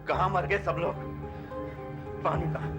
कहाँ मर गए सब लोग? पानी कहाँ?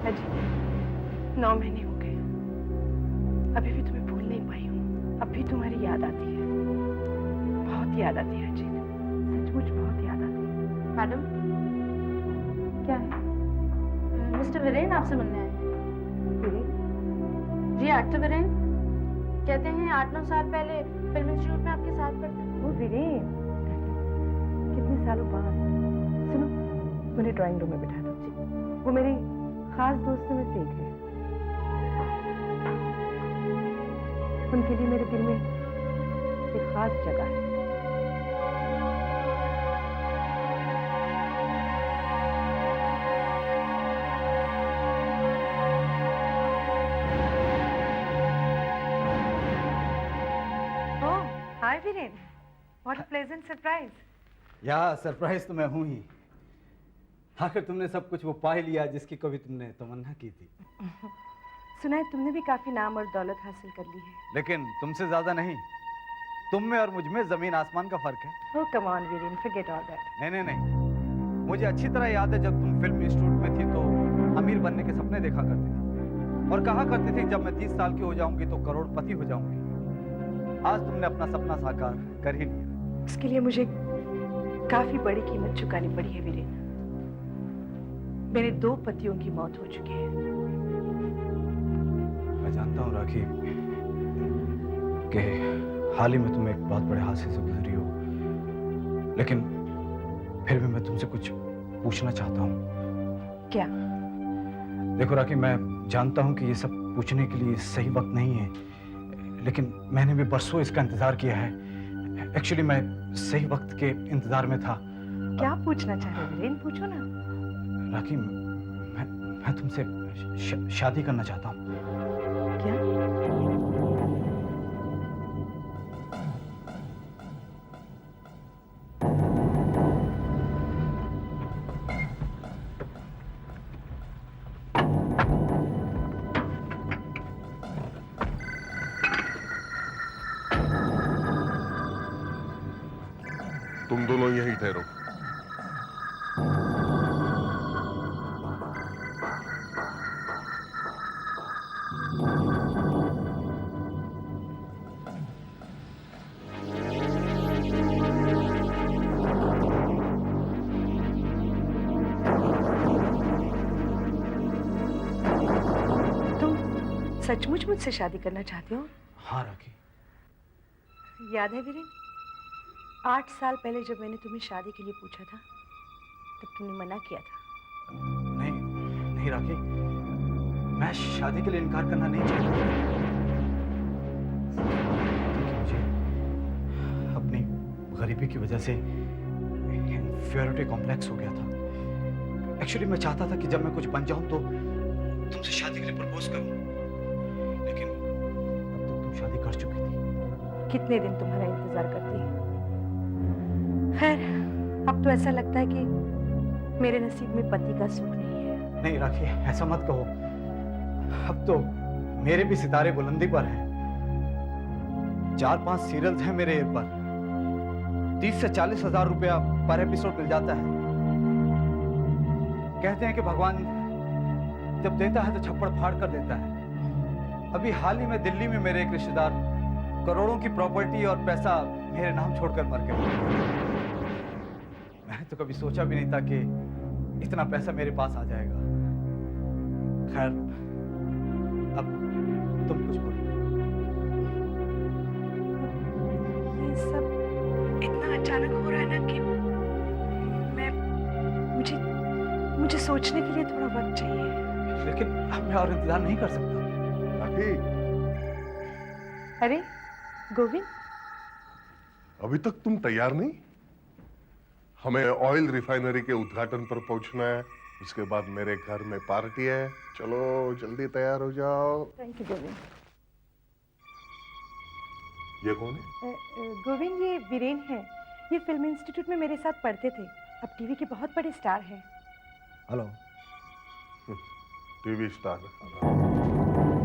अजी 9 महीने हो गए, अभी भी तुम्हें भूल नहीं पाई हूँ। अब भी तुम्हारी याद आती है, बहुत याद आती है अजीत, सचमुच बहुत याद आती है। मैडम, क्या है? मिस्टर वीरेन आपसे मिलने आए हैं। वीरेन? जी, एक्टर वीरेन। कहते हैं 8-9 साल पहले फिल्म इंस्टीट्यूट में आपके साथ पढ़ते थे। वो वीरेन, कितने सालों बाद। सुनो, मुझे ड्राइंग रूम में बिठा दो। वो मेरी खास दोस्तों में से एक है। उनके लिए मेरे दिल में एक खास जगह है। Oh, hi Viren, what a pleasant surprise. या सरप्राइज तो मैं हूं ही। आखिर तुमने सब कुछ वो पा ही लिया जिसकी कभी तुमने तमन्ना की थी। सुना है तुमने भी काफी नाम और दौलत हासिल कर ली है। लेकिन तुमसे ज्यादा नहीं। तुम में और मुझ में जमीन आसमान का फर्क है। Oh come on Viren, forget all that. नहीं, मुझे अच्छी तरह याद है जब तुम फिल्म इंस्टीट्यूट में थी तो अमीर बनने के सपने देखा करती थी और कहा करती थी जब मैं 30 साल की हो जाऊंगी तो करोड़पति हो जाऊंगी। आज तुमने अपना सपना साकार कर ही लिया। इसके लिए मुझे काफी बड़ी कीमत चुकानी पड़ी है वीरेन। मेरे 2 पतियों की मौत हो चुकी है। मैं जानता हूँ राखी कि हाल ही में तुम एक बहुत बड़े हादसे से गुजरी हो, लेकिन फिर भी मैं तुमसे कुछ पूछना चाहता हूँ। क्या? देखो राखी, मैं जानता हूँ कि ये सब पूछने के लिए सही वक्त नहीं है, लेकिन मैंने भी बरसों इसका इंतजार किया है। एक्चुअली मैं सही वक्त के इंतजार में था। क्या पूछना चाह रहे हो वीरेन? पूछो ना। राखी, मैं तुमसे शादी करना चाहता हूँ। क्या? तुम दोनों यहीं ठहरो। सचमुच मुझसे शादी करना चाहते हो? हाँ राखी। याद है वीरेन, 8 साल पहले जब मैंने तुम्हें शादी के लिए पूछा था तब तुमने मना किया था। नहीं राखी, मैं शादी के लिए इनकार करना नहीं चाहता, क्योंकि मुझे अपनी गरीबी की वजह से इन्फीरियरिटी कॉम्प्लेक्स हो गया था। एक्चुअली मैं चाहता था कि जब मैं कुछ बन जाऊं तो तुमसे शादी के लिए प्रपोज करूं, लेकिन तब तक तुम शादी कर चुकी थी। कितने दिन तुम्हारा इंतजार करती है। खैर, अब तो ऐसा लगता है कि मेरे नसीब में पति का सुख नहीं है। नहीं राखी, ऐसा मत कहो। अब तो मेरे भी सितारे बुलंदी पर हैं। 4-5 सीरियल्स हैं मेरे एयर पर। 30 से 40 हजार रुपया पर एपिसोड मिल जाता है। कहते हैं कि भगवान जब देता है तो छप्पड़ फाड़ कर देता है। अभी हाल ही में दिल्ली में मेरे एक रिश्तेदार करोड़ों की प्रॉपर्टी और पैसा मेरे नाम छोड़कर मर गए। मैंने तो कभी सोचा भी नहीं था कि इतना पैसा मेरे पास आ जाएगा। खैर, अब तुम कुछ बोलो। ये सब इतना अचानक हो रहा है ना कि मुझे सोचने के लिए थोड़ा वक्त चाहिए। लेकिन अब मैं और इंतजार नहीं कर सकता। अरे गोविंद, अभी तक तुम तैयार नहीं? हमें ऑयल रिफाइनरी के उद्घाटन पर पहुंचना है। उसके बाद मेरे घर में पार्टी है। चलो जल्दी तैयार हो जाओ। Thank you Govind. ये कौन है? गोविंद, ये वीरेन है। ये फिल्म इंस्टीट्यूट में मेरे साथ पढ़ते थे, अब टीवी के बहुत बड़े स्टार हैं। हेलो। TV star?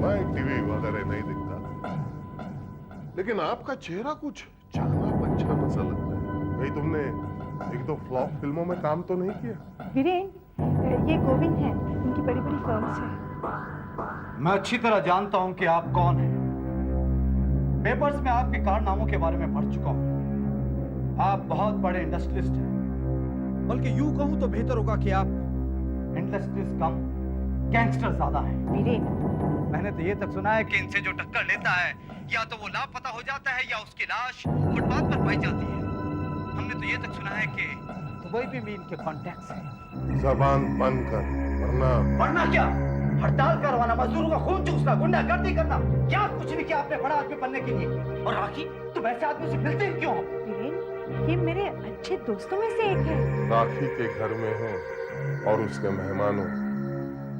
मैं टीवी वगैरह नहीं देखता, लेकिन आपका चेहरा कुछ जाना पहचाना सा लगता है। भाई तुमने एक दो फ्लॉप फिल्मों में काम तो नहीं किया? वीरेन, ये गोविंद हैं, उनकी बड़ी बड़ी फर्म्स हैं। मैं अच्छी तरह जानता हूं कि आप कौन हैं। पेपर्स में आपके कारनामों के बारे में पढ़ चुका हूं। आप बहुत बड़े इंडस्ट्रियलिस्ट हैं, बल्कि यूं कहूं तो बेहतर होगा कि आप इंडस्ट्रियलिस्ट कम गैंगस्टर ज्यादा हैं। वीरेन, मैंने तो ये तक सुना है कि इनसे जो टक्कर लेता है या तो वो लापता हो जाता है या उसकी लाश फुटपाथ पर पाई जाती है। हमने तो ये तक सुना है कि दुबई में भी इनके कॉन्टैक्ट्स हैं। जबान बंद कर, वरना क्या? हड़ताल करवाना, मजदूरों का खून चूसना, गुंडागर्दी करना, क्या कुछ नहीं किया आपने बड़ा आदमी बनने के लिए। और राखी, तुम ऐसे आदमी से मिलते ही क्यों हो? वीरेन, ये मेरे अच्छे दोस्तों में से एक है। राखी के घर में हो और उसके मेहमान हो,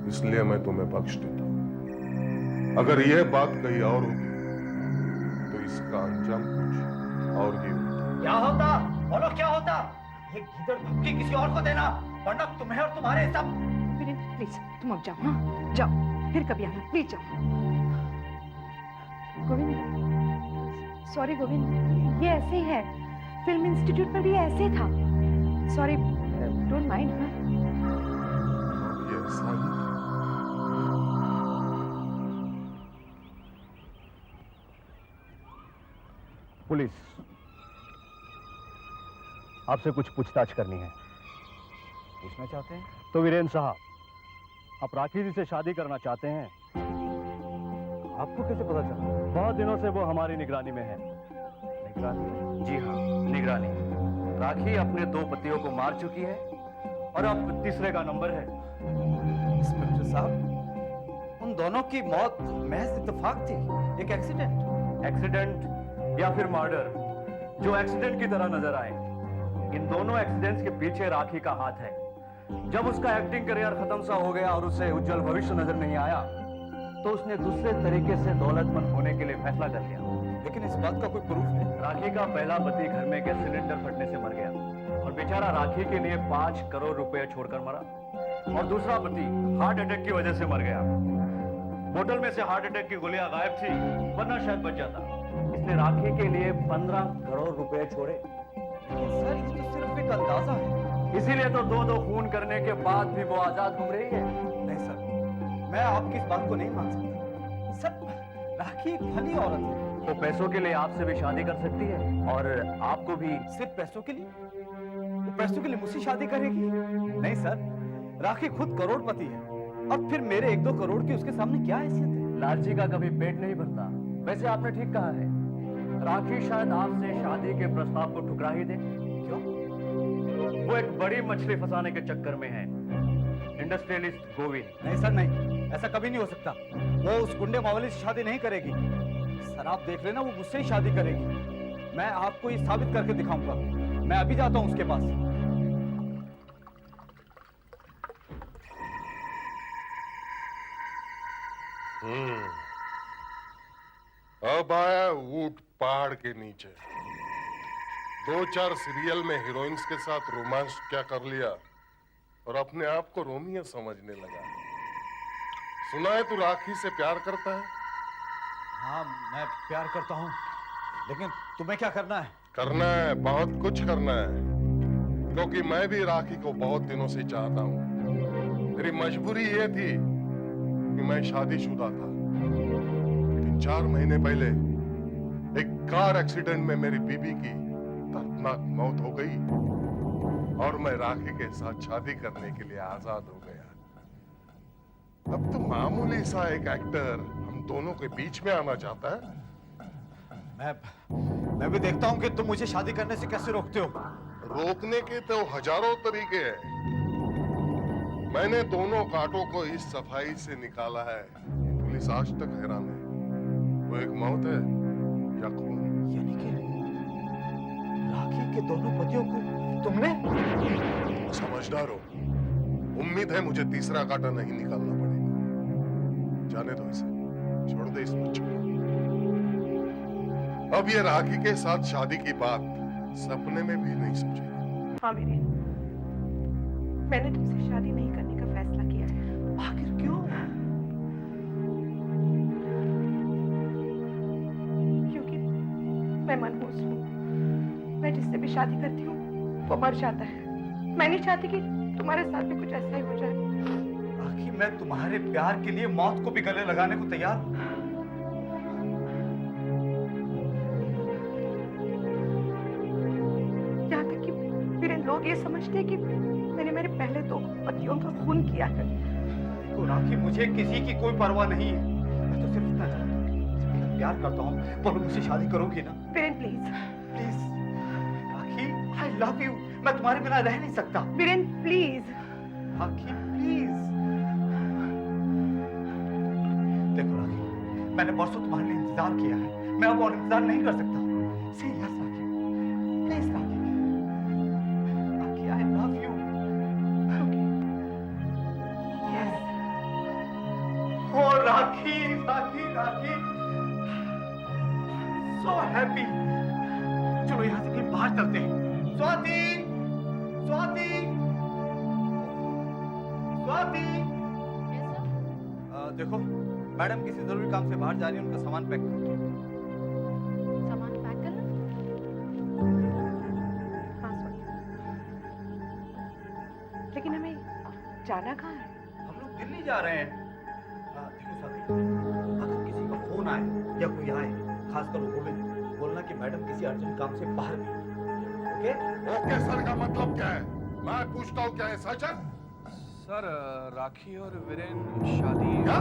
इसलिए मैं तुम्हें बख्श देता हूं। अगर यह बात कहीं और होती तो इसका अंजाम कुछ और ही होता। क्या होता? बोलो क्या होता? ये गीदड़ धमकी किसी और को देना, वरना तुम्हें और तुम्हारे सब। वीरेन, प्लीज तुम अब जाओ। हाँ जाओ, फिर कभी आना, प्लीज जाओ। गोविंद, सॉरी गोविंद, ये ऐसे ही है। फिल्म इंस्टीट्यूट में भी ऐसे ही था। Sorry, don't mind. हाँ, ये ऐसा ही था। पुलिस, आपसे कुछ पूछताछ करनी है। पूछना चाहते हैं? तो वीरेन साहब, आप राखी जी से शादी करना चाहते हैं? आपको कैसे पता चला? बहुत दिनों से वो हमारी निगरानी में है। निगरानी? जी हाँ, निगरानी। राखी अपने 2 पतियों को मार चुकी है और अब तीसरे का नंबर है। इंस्पेक्टर साहब, उन दोनों की मौत महज इत्तेफाक थी, एक एक्सीडेंट। एक्सीडेंट या फिर मर्डर, जो एक्सीडेंट की तरह नजर आए, इन दोनों एक्सीडेंट्स के पीछे राखी का हाथ है। जब उसका एक्टिंग करियर खत्म सा हो गया और उसे उज्जवल भविष्य नजर नहीं आया, तो उसने दूसरे तरीके से दौलतमंद होने के लिए फैसला कर लिया। लेकिन इस बात का कोई प्रूफ है? राखी का पहला पति घर में गैस सिलेंडर फटने से मर गया और बेचारा राखी के लिए 5 करोड़ रुपए छोड़कर मरा। और दूसरा पति हार्ट अटैक की वजह से मर गया। बोतल में से हार्ट अटैक की गोलियां गायब थी, वरना शायद बच जाता। इसने राखी के लिए 15 करोड़ रुपए छोड़े। सर, ये तो सिर्फ एक अंदाजा है। इसीलिए तो 2-2 खून करने के बाद भी वो आजाद घूम रही है। नहीं सर, मैं आपकी इस बात को नहीं मान सकता। सर, राखी एक भली औरत है। वो पैसों के लिए आपसे भी शादी कर सकती है और आपको भी। सिर्फ पैसों के लिए? वो पैसों के लिए मुझसे शादी करेगी? नहीं सर, राखी खुद करोड़पति है। अब फिर मेरे 1-2 करोड़ की उसके सामने क्या हैसियत है? लालची का कभी पेट नहीं भरता। वैसे आपने ठीक कहा है, राखी शायद आपसे शादी के प्रस्ताव को ठुकरा ही दे। क्यों? वो एक बड़ी मछली फंसाने के चक्कर में है, इंडस्ट्रियलिस्ट गोविंद। नहीं सर, नहीं, ऐसा कभी नहीं हो सकता। वो उस गुंडे मावली से शादी नहीं करेगी। सर आप देख लेना, वो मुझसे ही शादी करेगी। मैं आपको ये साबित करके दिखाऊंगा। मैं अभी जाता हूं उसके पास। अब आया ऊंट पहाड़ के नीचे। 2-4 सीरियल में हीरोइंस के साथ रोमांस क्या कर लिया और अपने आप को रोमियो समझने लगा। सुना है तू राखी से प्यार करता है? हाँ, मैं प्यार करता हूँ, लेकिन तुम्हें क्या करना है? करना है, बहुत कुछ करना है, क्योंकि मैं भी राखी को बहुत दिनों से चाहता हूँ। मेरी मजबूरी ये थी कि मैं शादीशुदा था, लेकिन 4 महीने पहले एक कार एक्सीडेंट में मेरी बीबी की दर्दनाक मौत हो गई और मैं राखी के साथ शादी करने के लिए आजाद हो गया। अब तो मामूली सा एक एक्टर हम दोनों के बीच में आना चाहता है। मैं भी देखता हूँ कि तुम मुझे शादी करने से कैसे रोकते हो। रोकने के तो हजारों तरीके हैं। मैंने दोनों कांटों को इस सफाई से निकाला है। पुलिस आज तक हैरान है, वो एक मौत है या खून। यानी कि राखी के दोनों पतियों को तुमने? समझदार हो। उम्मीद है मुझे तीसरा कांटा नहीं निकालना पड़ेगा। जाने दो इसे, छोड़ दे इस बच्चे को। अब ये राखी के साथ शादी की बात सपने में भी नहीं सोचेगा। हाँ वीरेन, मैंने तुमसे शादी नहीं करने का फैसला किया है। आखिर क्यों? क्योंकि मैं मनहूस हूँ। मैं जिससे भी शादी करती हूँ वो मर जाता है। मैं नहीं चाहती कि तुम्हारे साथ भी कुछ ऐसा ही हो जाए। आखिर मैं तुम्हारे प्यार के लिए मौत को भी गले लगाने को तैयार हूं। यहाँ तक कि वीरेन, लोग ये समझते हैं कि मैंने मेरे पहले 2 पतियों का खून किया है। देखो राखी, मुझे किसी की कोई परवाह नहीं है। मैं तो सिर्फ इतना चाहता हूँ, मैं प्यार करता हूँ। बोलो, मुझसे शादी करोगी ना? Viren please. Please rakhi, I love you. मैं तुम्हारे बिना रह नहीं सकता। वीरेन प्लीज। Rakhi please. देखो राखी, मैंने परसों तुम्हारे लिए इंतजार किया है। मैं अब और इंतजार नहीं कर सकता। से yes Rakhi, please Rakhi. Rakhi, I love you. Yes. Oh Rakhi, Rakhi, Rakhi, so happy. चलो यहाँ से कहीं बाहर चलते हैं। स्वाति, स्वाति, स्वाति। देखो, मैडम किसी जरूरी काम से बाहर जा रही है, उनका सामान पैक करो। सामान पैक करना? हाँ स्वाति, लेकिन हमें जाना कहाँ है? हम लोग दिल्ली जा रहे हैं। देखो स्वाति, अगर किसी का फोन आए या कोई आए, खासकर वो गोविंद, बोलना कि मैडम किसी अर्जेंट काम से बाहर गई। ओके? ओके सर का मतलब क्या है? मैं पूछता हूँ, क्या है सच है? सर, राखी और वीरेन शादी। क्या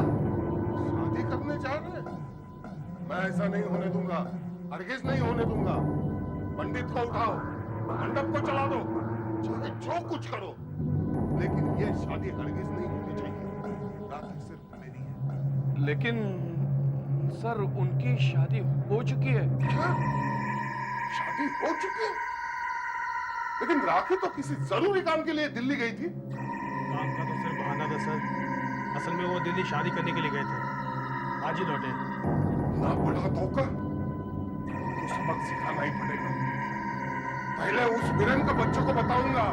शादी करने जा रहे हैं? मैं ऐसा नहीं होने दूंगा, हरगिज नहीं होने दूंगा। पंडित को उठाओ, मंडप को चला दो, चाहे जो कुछ करो, लेकिन ये शादी हरगिज नहीं होनी चाहिए। राखी सिर्फ मेरी है। लेकिन सर, उनकी शादी हो चुकी है। क्या? शादी हो चुकी है? लेकिन राखी तो किसी जरूरी काम के लिए दिल्ली गई थी। काम का तो सिर्फ बहाना था सर। असल में वो दिल्ली शादी करने के लिए गए थे, आज ही लौटे। ना बड़ा धोखा, तो सबक सिखाना ही पड़ेगा। पहले उस वीरेन के बच्चों को बताऊंगा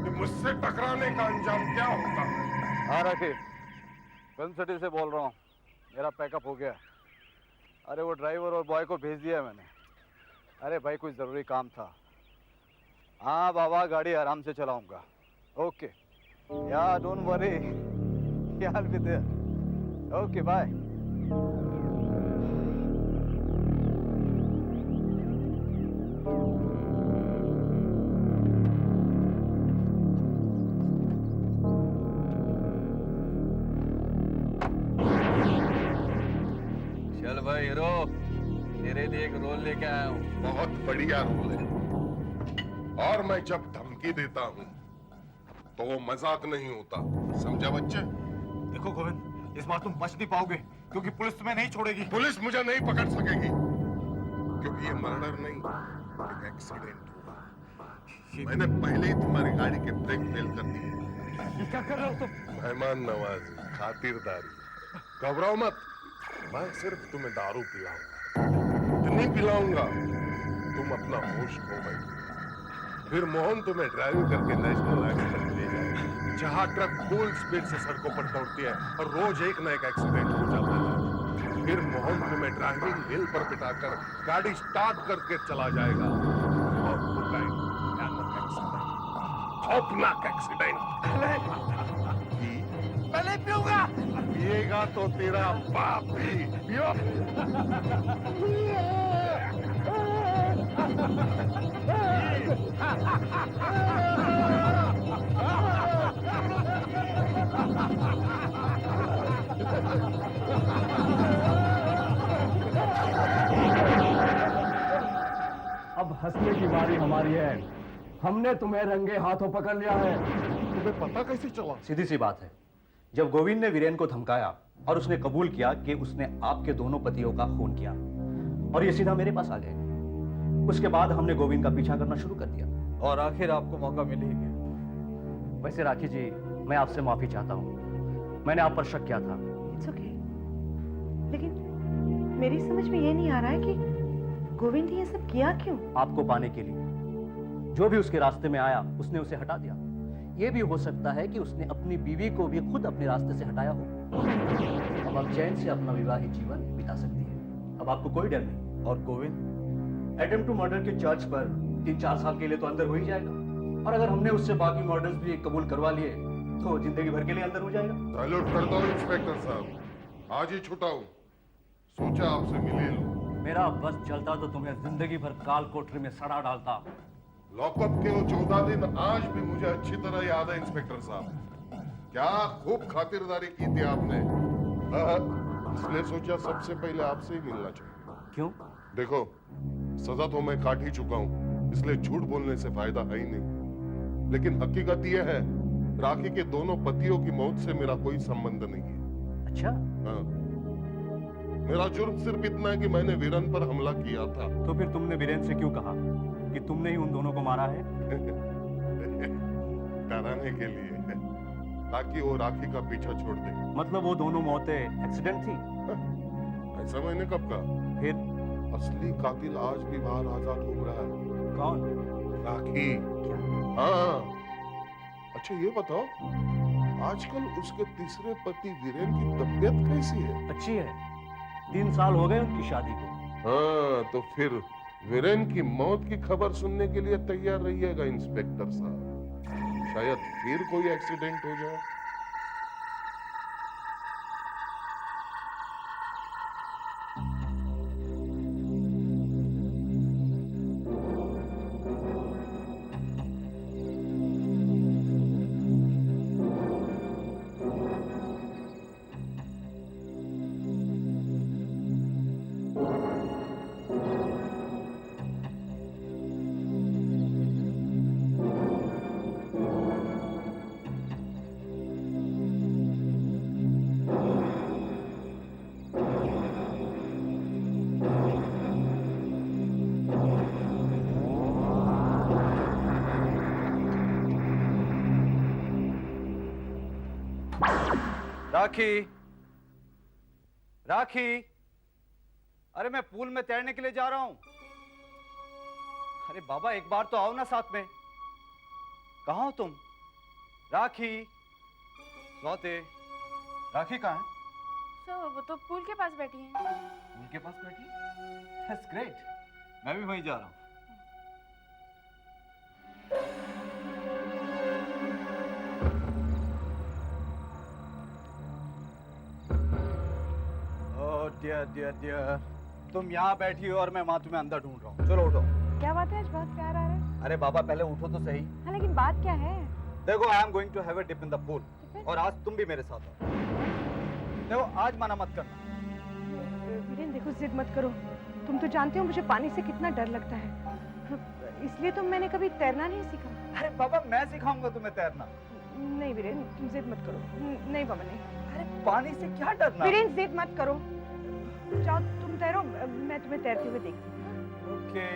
कि मुझसे टकराने का अंजाम क्या होता है। हाँ राखी, फिल्म सिटी से बोल रहा हूँ। मेरा पैकअप हो गया। अरे वो ड्राइवर और बॉय को भेज दिया है मैंने। अरे भाई, कुछ ज़रूरी काम था। हाँ बाबा, गाड़ी आराम से चलाऊंगा। ओके या don't worry, I'll be there. Okay bye. चल भाई हीरो, तेरे लिए एक रोल लेके आया हूँ। बहुत बढ़िया रोल है, और मैं जब धमकी देता हूँ तो वो मजाक नहीं होता, समझा बच्चे? देखो गोविंद, इस बार तुम बच नहीं पाओगे, क्योंकि पुलिस तुम्हें नहीं छोड़ेगी। पुलिस मुझे नहीं पकड़ सकेगी, क्योंकि ये मर्डर नहीं, एक एक्सीडेंट हुआ। मैंने पहले ही तुम्हारी गाड़ी के ब्रेक फेल कर दिए। क्या कर रहे हो तुम? मेहमान नवाजी, खातिरदारी। घबराओ मत, मैं सिर्फ तुम्हें दारू पिलाऊंगा। इतनी पिलाऊंगा तुम अपना होश खो बैठो। फिर मोहन तुम्हें ड्राइव करके नेशनल हाईवे तक ले जाएगा, जहां ट्रक फुल स्पीड से सड़कों पर दौड़ती है और रोज एक न एक एक्सीडेंट हो जाता है। फिर मोहन तुम्हें ड्राइविंग हिल पर बिठाकर गाड़ी स्टार्ट करके चला जाएगा और होगा एक भयानक एक्सीडेंट, खौफनाक एक्सीडेंट। पहले पीऊंगा। पिएगा तो तेरा बाप भी। पियो। अब हंसने की बारी हमारी है। हमने तुम्हें रंगे हाथों पकड़ लिया है। तुम्हें पता कैसे चला? सीधी सी बात है, जब गोविंद ने वीरेन को धमकाया और उसने कबूल किया कि उसने आपके दोनों पतियों का खून किया, और ये सीधा मेरे पास आ गए। उसके बाद हमने गोविंद का पीछा करना शुरू कर दिया। और आखिर आपको मौका मिल ही गया। वैसे राखी जी, मैं आपसे माफी चाहता हूँ, मैंने आप पर शक किया था। It's okay. लेकिन मेरी समझ में ये नहीं आ रहा है कि गोविंद ये सब किया क्यों? आपको पाने के लिए। जो भी उसके रास्ते में आया उसने उसे हटा दिया। ये भी हो सकता है कि उसने अपनी बीवी को भी खुद अपने रास्ते से हटाया हो। अब आप चैन से अपना विवाहित जीवन बिता सकती है। अब आपको कोई डर नहीं। और गोविंद? अटेम्प्ट टू मर्डर के चार्ज पर 3-4 साल के लिए तो अंदर हो ही जाएगा, और अगर हमने उससे बाकी मर्डर्स भी कबूल करवा लिए तो जिंदगी भर के लिए अंदर हो जाएगा। सैल्यूट करता हूँ इंस्पेक्टर साहब, आज ही छुटा हूँ, सोचा आपसे मिले लूं। मेरा बस चलता तो तुम्हें जिंदगी भर काल कोठरी में सड़ा डालता। लॉकअप के वो 14 दिन आज भी मुझे अच्छी तरह याद है इंस्पेक्टर साहब। क्या खूब खातिरदारी की थी आपने। इसलिए सोचा सबसे पहले आपसे ही मिलना चाहिए। क्यों? देखो, सजा तो मैं काट ही चुका हूँ, इसलिए झूठ बोलने से फायदा है ही नहीं। लेकिन हकीकत यह है, राखी के दोनों पतियों की मौत से मेरा कोई संबंध नहीं है। अच्छा? हाँ। मेरा जुर्म सिर्फ इतना है कि मैंने वीरन पर हमला किया था। तो फिर तुमने वीरेन से क्यों कहा कि तुमने ही उन दोनों को मारा है? डराने के लिए, ताकि वो राखी का पीछा छोड़ दे। मतलब वो दोनों मौतें एक्सीडेंट थी? ऐसा मैंने कब कहा? फिर असली कातिल आज भी बाहर आजाद घूम रहा है। कौन? राखी। हाँ। अच्छा ये बताओ, आजकल उसके तीसरे पति वीरेन की तबीयत कैसी है? अच्छी है, 3 साल हो गए उनकी शादी को। हाँ, तो फिर वीरेन की मौत की खबर सुनने के लिए तैयार रहिएगा इंस्पेक्टर साहब। शायद फिर कोई एक्सीडेंट हो जाए। राखी, राखी, अरे मैं पूल में तैरने के लिए जा रहा हूं। अरे बाबा, एक बार तो आओ ना साथ में। कहाँ हो तुम? राखी, स्वाति, राखी कहाँ है? सर वो तो पूल के पास बैठी हैं। पूल के पास बैठी? That's great. मैं भी वहीं जा रहा हूं। डियर डियर डियर, तुम यहाँ बैठी हो और मैं वहां तुम्हें अंदर ढूंढ रहा हूँ। चलो उठो। क्या बात है, आज बहुत प्यार आ रहा है। अरे बाबा, पहले उठो तो सही। हाँ, लेकिन बात क्या है? देखो, I am going to have a dip in the pool, और आज तुम भी मेरे साथ हो। देखो, आज मना मत करना। वीरेन देखो, जिद मत करो। तुम तो जानते हो मुझे पानी से कितना डर लगता है, इसलिए तो मैंने कभी तैरना नहीं सीखा। अरे बाबा, मैं सिखाऊंगा तुम्हें तैरना। नहीं वीरेन, तुम जिद मत करो। नहीं बाबा, नहीं। अरे पानी से क्या डरना? वीरेन जिद मत करो, जाओ तुम तैरो, मैं तुम्हें तैरते हुए देखती हूँ। ओके।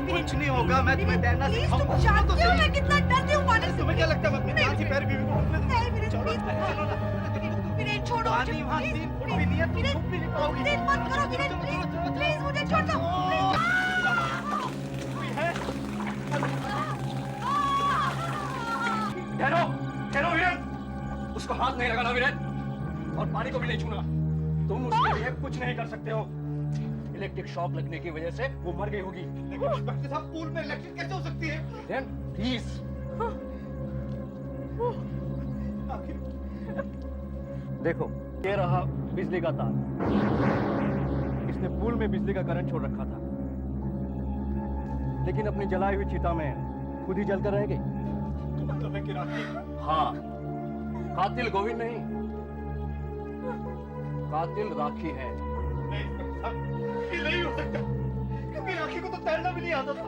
कुछ नहीं होगा, मैं तुम्हें तैरना सिखाऊंगा। तुम जानते हो मैं कितना डरती हूँ पानी से। तुम्हें क्या लगता है मैं अपनी जान से प्यारी बीवी को डूबने दूंगा? नहीं वीरेन, प्लीज वीरेन छोड़ो। पानी वहाँ 3 फुट भी नहीं है, तुम डूब भी नहीं पाओगी। वीरेन मत करो वीरेन, प्लीज प्लीज मुझे छोड़ दो। ठहरो, ठहरो वीरेन, उसको हाथ नहीं लगाना वीरेन, और पानी को भी नहीं छूना। तुम उसके लिए कुछ नहीं कर सकते हो। इलेक्ट्रिक शॉक लगने की वजह से वो मर गई होगी। लेकिन इंस्पेक्टर साहब, पूल में इलेक्ट्रिक कैसे हो सकती है? वीरेन प्लीज। देखो, ये रहा बिजली का तार। इसने पूल में बिजली का करंट छोड़ रखा था, लेकिन अपनी जलाई हुई चिता में खुद ही जलकर रह गई। तो मतलब है कि राखी हाँ, कातिल गोविंद नहीं, कातिल राखी है। नहीं इंस्पेक्टर, ये नहीं हो सकता, क्योंकि राखी को तो तैरना भी नहीं आता था।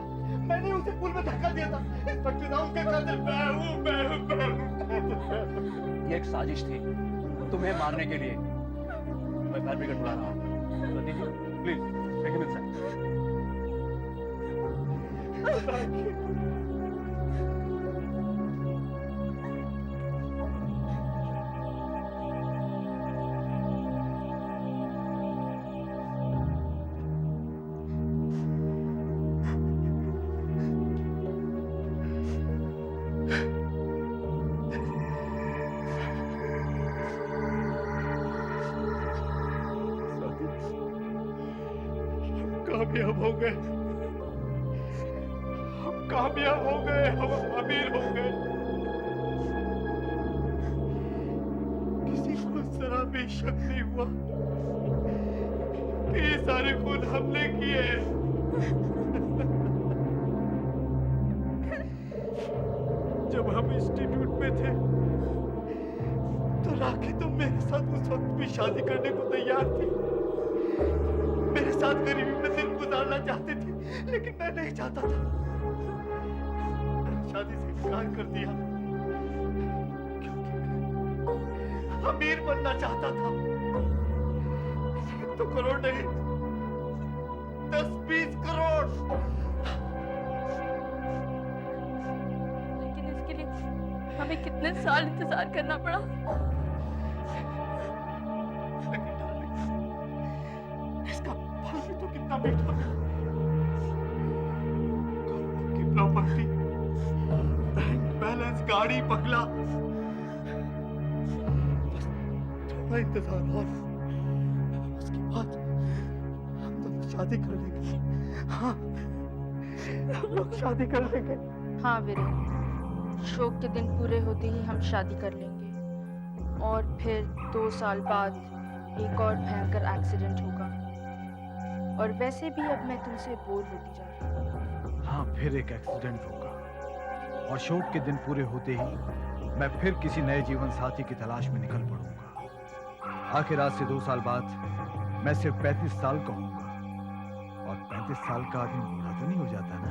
मैंने उसे पूल में धक्का दिया था। इंस्पेक्टर साहब, उसके कातिल मैं हूँ। ये एक साजिश थी तुम्हें मारने के लिए। मैं फायर ब्रिगेड बुला रहा हूँ। सती जी, प्लीज टेक हिम इनसाइड। कामयाब हो गए, हम कामयाब हो गए, हम अमीर हो गए। किसी को जरा भी शक नहीं हुआ कि ये सारे खून हमने किए हैं। जब हम इंस्टीट्यूट में थे तो राखी तो मेरे साथ उस वक्त भी शादी करने को तैयार थी। मेरे साथ गरीबी में दिन गुजारना चाहती थी, लेकिन मैं नहीं चाहता था। मैंने शादी से इनकार कर दिया क्योंकि अमीर बनना चाहता था। 1 करोड़ नहीं, 10-20 करोड़। लेकिन इसके लिए हमें कितने साल इंतजार करना पड़ा। लेकिन डार्लिंग, इसका फल भी तो कितना मीठा है। करोड़ों की प्रॉपर्टी, बैंक बैलेंस, गाड़ी, बंगला। बस थोड़ा इंतजार और उसके बाद हम दोनों शादी कर लेंगे। हाँ, हम लोग शादी कर लेंगे। हाँ वीरेन, शोक के दिन पूरे होते ही हम शादी कर लेंगे और फिर 2 साल बाद एक और भयंकर एक्सीडेंट होगा। और वैसे भी अब मैं तुमसे बोर होती जा रही हूँ। हाँ, फिर एक एक्सीडेंट होगा और शोक के दिन पूरे होते ही मैं फिर किसी नए जीवन साथी की तलाश में निकल पड़ूंगा। आखिर आज से 2 साल बाद मैं सिर्फ 35 साल का होऊंगा और 35 साल का आदमी बूढ़ा तो नहीं हो जाता ना।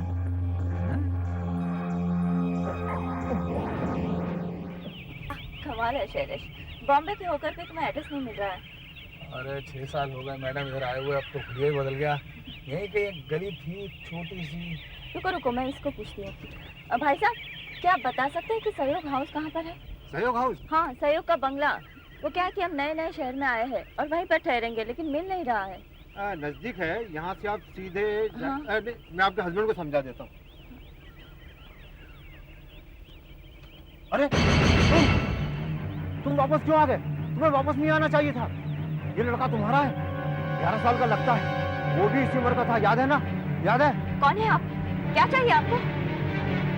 कमाल है शैलेश, बॉम्बे के होकर भी तुम्हें एड्रेस नहीं मिल रहा है। अरे 6 साल हो गए मैडम इधर आए हुए, अब तो खुलिया ही बदल गया। यहीं पे एक गली थी छोटी सी। रुको रुको, मैं इसको पूछती हूँ। भाई साहब, क्या आप बता सकते हैं कि सहयोग हाउस कहाँ पर है? सहयोग हाउस? हाँ, सहयोग का बंगला। वो क्या है कि हम नए नए शहर में आए हैं और वहीं पर ठहरेंगे, लेकिन मिल नहीं रहा है। नजदीक है, यहाँ से आप सीधे हाँ। मैं आपके हस्बैंड को समझा देता हूँ। अरे तुम वापस क्यों आ गए? तुम्हें वापस नहीं आना चाहिए था। ये लड़का तुम्हारा है, 11 साल का लगता है, वो भी इसी उम्र का था, याद है ना? याद है? कौन है आप? क्या चाहिए आपको?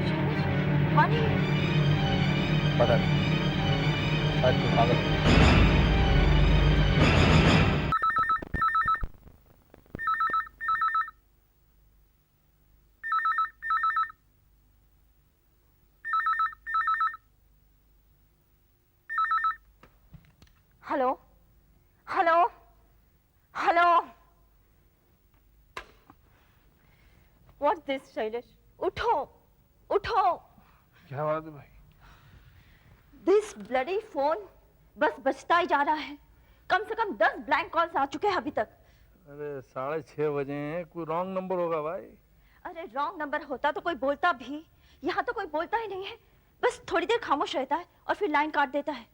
शैलेश, कौन है? पता नहीं, शायद कोई पागल। Hello hello hello, what this Shailesh? उठो उठो। क्या बात है भाई? दिस ब्लडी फोन बस बजता ही जा रहा है। कम से कम 10 ब्लैंक कॉल्स आ चुके हैं अभी तक। अरे 6:30 बजे हैं, कोई रॉन्ग नंबर होगा भाई। अरे रॉन्ग नंबर होता तो कोई बोलता भी, यहाँ तो कोई बोलता ही नहीं है। बस थोड़ी देर खामोश रहता है और फिर लाइन काट देता है।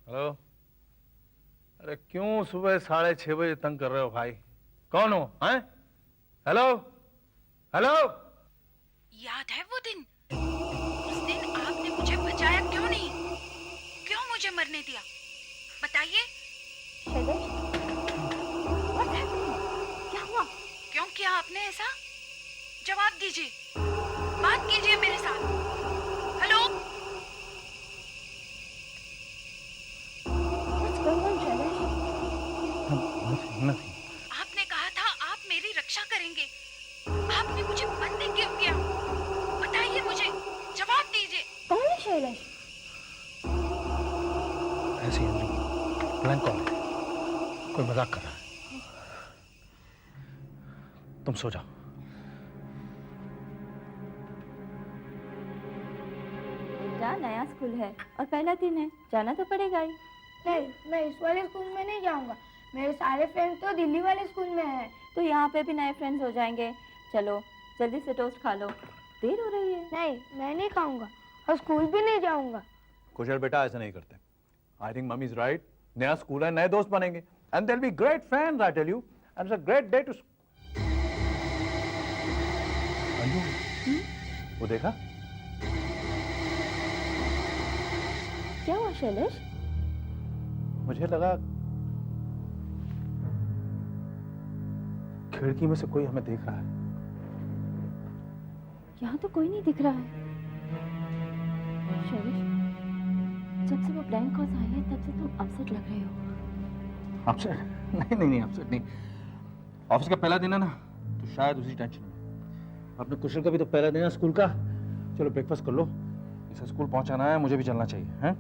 हेलो, अरे क्यों सुबह 6:30 बजे तंग कर रहे हो भाई? कौन हो? हैं? Hello hello. याद है वो दिन? उस दिन आपने मुझे बचाया क्यों नहीं? क्यों मुझे मरने दिया? बताइए। Shailesh, what happened? क्या हुआ? आपने ऐसा? जवाब दीजिए, बात कीजिए मेरे साथ। हेलो? आपने कहा था आप मेरी रक्षा करेंगे। आपने मुझे बंदी क्यों किया? बताइए मुझे, जवाब दीजिए। कौन है शैलेश? ऐसे ही अंजू, ब्लैंक कॉल है, कोई मजाक कर रहा है। तुम सो जाओ। बेटा नया स्कूल है और पहला दिन है, जाना तो पड़ेगा ही। नहीं, मैं इस वाले स्कूल में नहीं जाऊंगा। मेरे सारे फ्रेंड्स तो दिल्ली वाले स्कूल में हैं। तो यहाँ पे भी नए फ्रेंड्स हो जाएंगे। चलो जल्दी से टोस्ट खा लो, देर हो रही है। नहीं, मैं नहीं खाऊंगा और स्कूल भी नहीं जाऊंगा। कुशल बेटा ऐसा नहीं करते। I think mummy is right. नया स्कूल है, नए दोस्त बनेंगे and there will be great friends, I tell you, and it's a great day too. Anju, वो देखा? क्या हुआ शैलेश? मुझे लगा खिड़की में से कोई हमें देख रहा है। यहाँ तो कोई नहीं दिख रहा है। शैलेश, जब से वो ब्लैंक कॉल्स आई है तब से तुम अपसेट लग रहे हो। अपसेट? नहीं अपसेट नहीं। ऑफिस का पहला दिन है ना, तो शायद उसी टेंशन में। अपने कुशल का भी तो पहला दिन है स्कूल का। चलो ब्रेकफास्ट कर लो, इसे स्कूल पहुंचाना है, मुझे भी चलना चाहिए। हैं?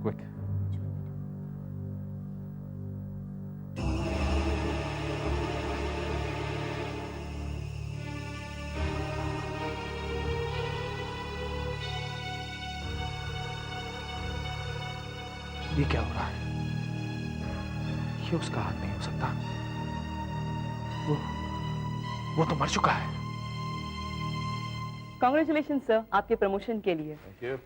क्विक। ये क्या हो रहा है? ये उसका हाथ नहीं हो सकता। वो तो मर चुका है। कांग्रेचुलेशन सर, आपके प्रमोशन के लिए।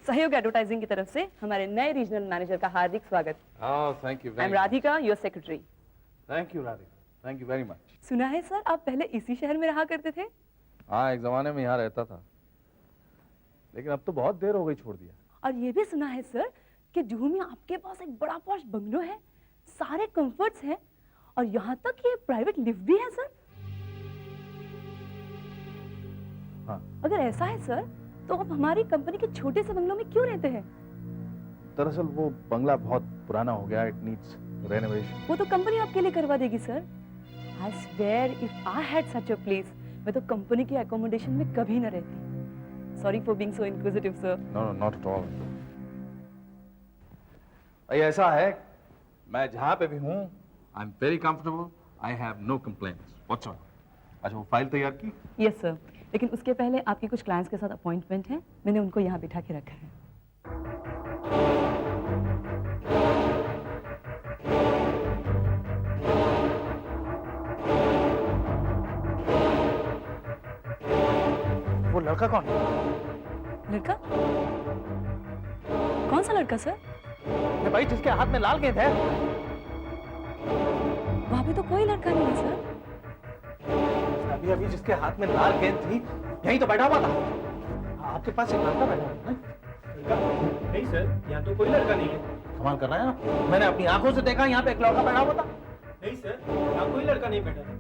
सहयोग एडवर्टाइजिंग की तरफ से हमारे नए रीजनल मैनेजर का हार्दिक स्वागत। Thank you. I am Radhika, your secretary. Thank you Radhika, thank you very much. सुना है सर आप पहले इसी शहर में रहा करते थे? हाँ, एक जमाने में यहाँ रहता था, लेकिन अब तो बहुत देर हो गई, छोड़ दिया। और ये भी सुना है सर कि जुहू में आपके पास एक बड़ा पॉश बंगलो है, सारे कंफर्ट्स हैं और यहाँ तक ये प्राइवेट लिफ्ट भी है सर। हाँ। अगर ऐसा है सर तो आप हमारी कंपनी के छोटे से बंगलों में क्यों रहते हैं? दरअसल वो बंगला बहुत पुराना हो गया, इट नीड्स रेनोवेशन। वो तो कंपनी आपके लिए करवा देगी sir. I swear if I had such a place, मैं तो कंपनी के अकोमोडेशन में कभी न रहती। Sorry for being so inquisitive sir. No, not at all. ऐसा है, मैं जहां पे भी हूं, I am very comfortable, I have no complaints whatsoever. अच्छा, वो फाइल तैयार की? यस सर, लेकिन उसके पहले आपके कुछ क्लाइंट्स के साथ अपॉइंटमेंट है, मैंने उनको यहाँ बिठा के रखा है। वो लड़का कौन है? लड़का? कौन सा लड़का सर? ये भाई जिसके हाथ में लाल गेंद है। वहाँ पे तो कोई लड़का नहीं है सर। अभी अभी जिसके हाथ में लाल गेंद थी, यहीं तो बैठा हुआ था। आपके पास एक लड़का बैठा हुआ है? नहीं सर, यहाँ तो कोई लड़का नहीं है। कमाल कर रहा है ना, मैंने अपनी आंखों से देखा यहाँ पे एक लड़का बैठा हुआ था। नहीं सर, यहाँ कोई लड़का नहीं बैठा था।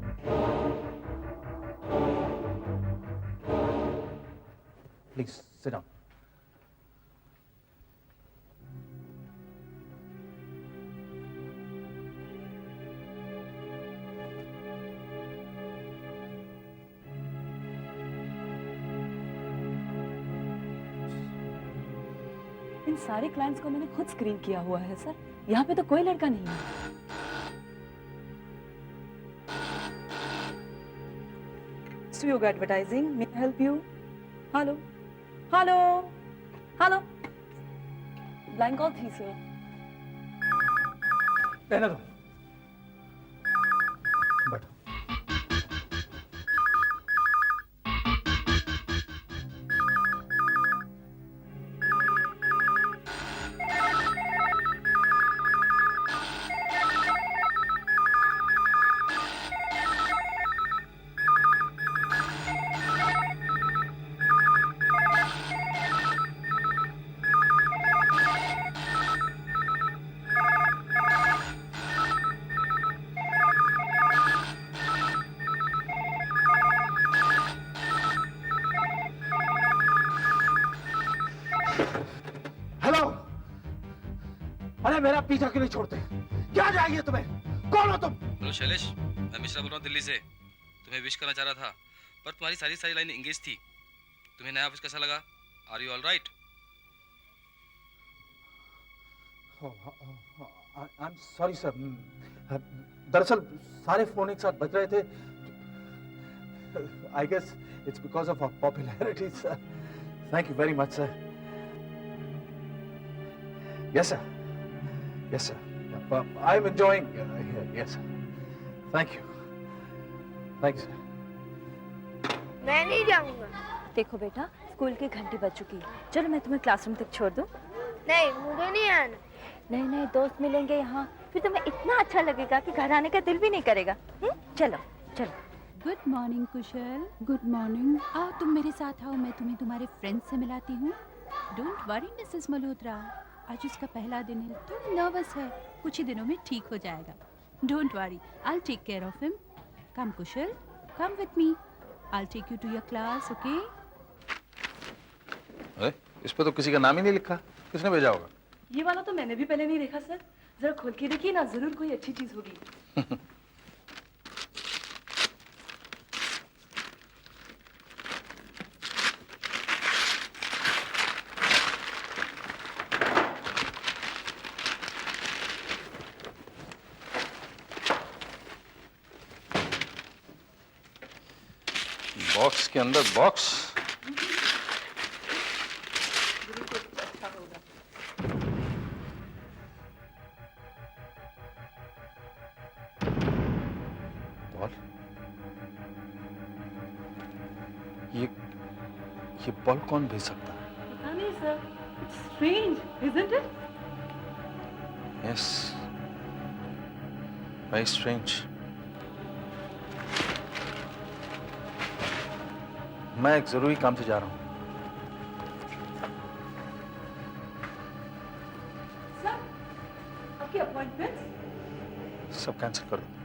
Please sit down. इन सारे क्लाइंट्स को मैंने खुद स्क्रीन किया हुआ है सर, यहाँ पे तो कोई लड़का नहीं है। Swयोग advertising, may I help you? Hello, hello, hello. Blank call थी सर। रहने दो, बैठो। हेलो, अरे मेरा पीछा क्यों नहीं छोड़ते? क्या चाहिए तुम्हें? कौन हो तुम? हेलो शैलेश, मैं मिश्रा बोल रहा हूँ दिल्ली से। तुम्हें विश करना चाह रहा था, पर तुम्हारी सारी लाइन इंग्लिश थी। तुम्हें नया ऑफिस कैसा लगा? Are you all right? I am sorry sir, दरअसल सारे फोन एक साथ बज रहे थे। I guess it's because of our popularity sir. Thank you very much sir. Yes sir, yes sir, I am enjoying. Yes sir, thank you sir. मैं नहीं जाऊंगा। देखो बेटा, स्कूल की घंटी बज चुकी है, चलो मैं तुम्हें क्लासरूम तक छोड़ दूं। नहीं, मुझे नहीं आना। नए नए दोस्त मिलेंगे यहाँ, फिर तुम्हें इतना अच्छा लगेगा कि घर आने का दिल भी नहीं करेगा। चलो चलो। Good morning Kushal. Good morning. आओ तुम मेरे साथ आओ, मैं तुम्हें तुम्हारे फ्रेंड से मिलाती हूँ। डोंट वरी मिसेस मल्होत्रा, आज उसका पहला दिन है, थोड़ा नर्वस है, कुछ ही दिनों में ठीक हो जाएगा। Don't worry, I will take care of him. Come Kushal, come with me, I will take you to your class, okay? अरे इस पे तो किसी का नाम ही नहीं लिखा, किसने भेजा होगा? ये वाला तो मैंने भी पहले नहीं देखा सर, जरा खोल के देखिए ना, जरूर कोई अच्छी चीज होगी। बॉक्स के अंदर बॉक्स। बॉल, ये बॉल कौन भेज सकता है? पता नहीं sir, it's strange, isn't it? Yes, very strange. मैं एक जरूरी काम से जा रहा हूँ। सर, आपकी अपॉइंटमेंट? सब कैंसिल कर दो।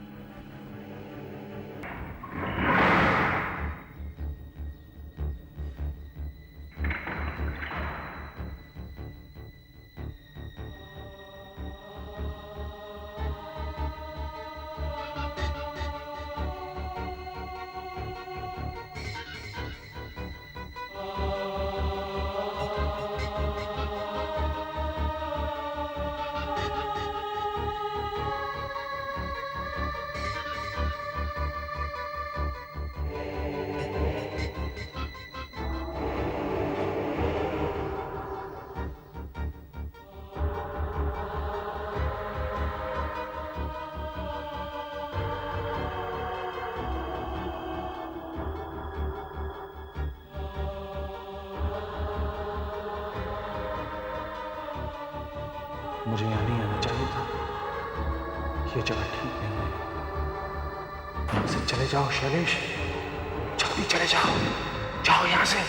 मुझे यहाँ नहीं आना चाहिए था, ये जगह ठीक नहीं है। यहाँ से चले जाओ शैलेश, जल्दी चले जाओ, जाओ यहाँ से।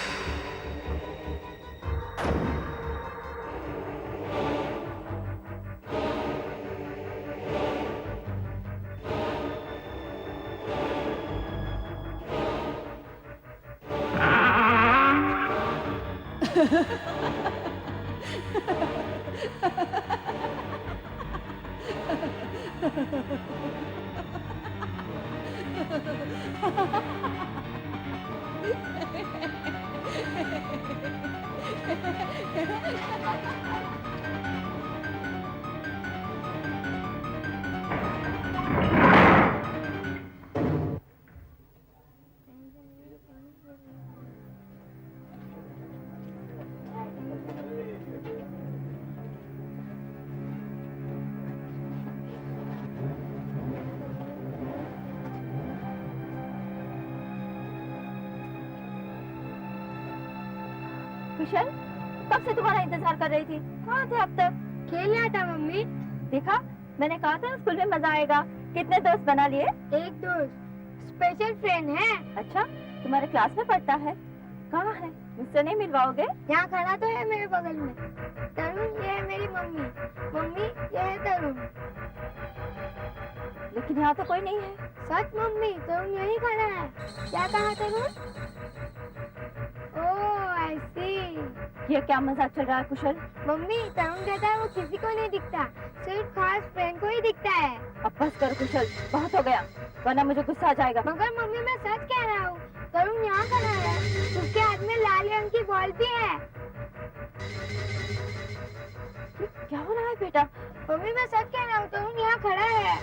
कुशल, कब से तुम्हारा इंतजार कर रही थी, कहाँ थे अब तक? खेलना था मम्मी। देखा, मैंने कहा था ना स्कूल में मजा आएगा। कितने दोस्त बना लिए? एक दोस्त, स्पेशल फ्रेंड है। अच्छा, तुम्हारे क्लास में पढ़ता है? कहाँ है? मुझसे नहीं मिलवाओगे? यहाँ खड़ा तो है मेरे बगल में। तरुण, ये है मेरी मम्मी। मम्मी, ये है तरुण। लेकिन यहाँ तो कोई नहीं है। सच मम्मी, तरुण यही खड़ा है। क्या कहा तरुण? ओह, आई सी। ये क्या मजाक चल रहा है कुशल? मम्मी तरुण कहता है वो किसी को नहीं दिखता, सिर्फ खास फ्रेंड को ही दिखता है। अब बस कर कुशल, बहुत हो गया, वरना मुझे गुस्सा आ जाएगा। मगर मम्मी मैं सच कह रहा हूँ, तरुण यहाँ खड़ा है, उसके हाथ में लाल रंग की बॉल भी है। क्या हो रहा है बेटा? मम्मी मैं सच कह रहा हूँ, तरुण यहाँ खड़ा है।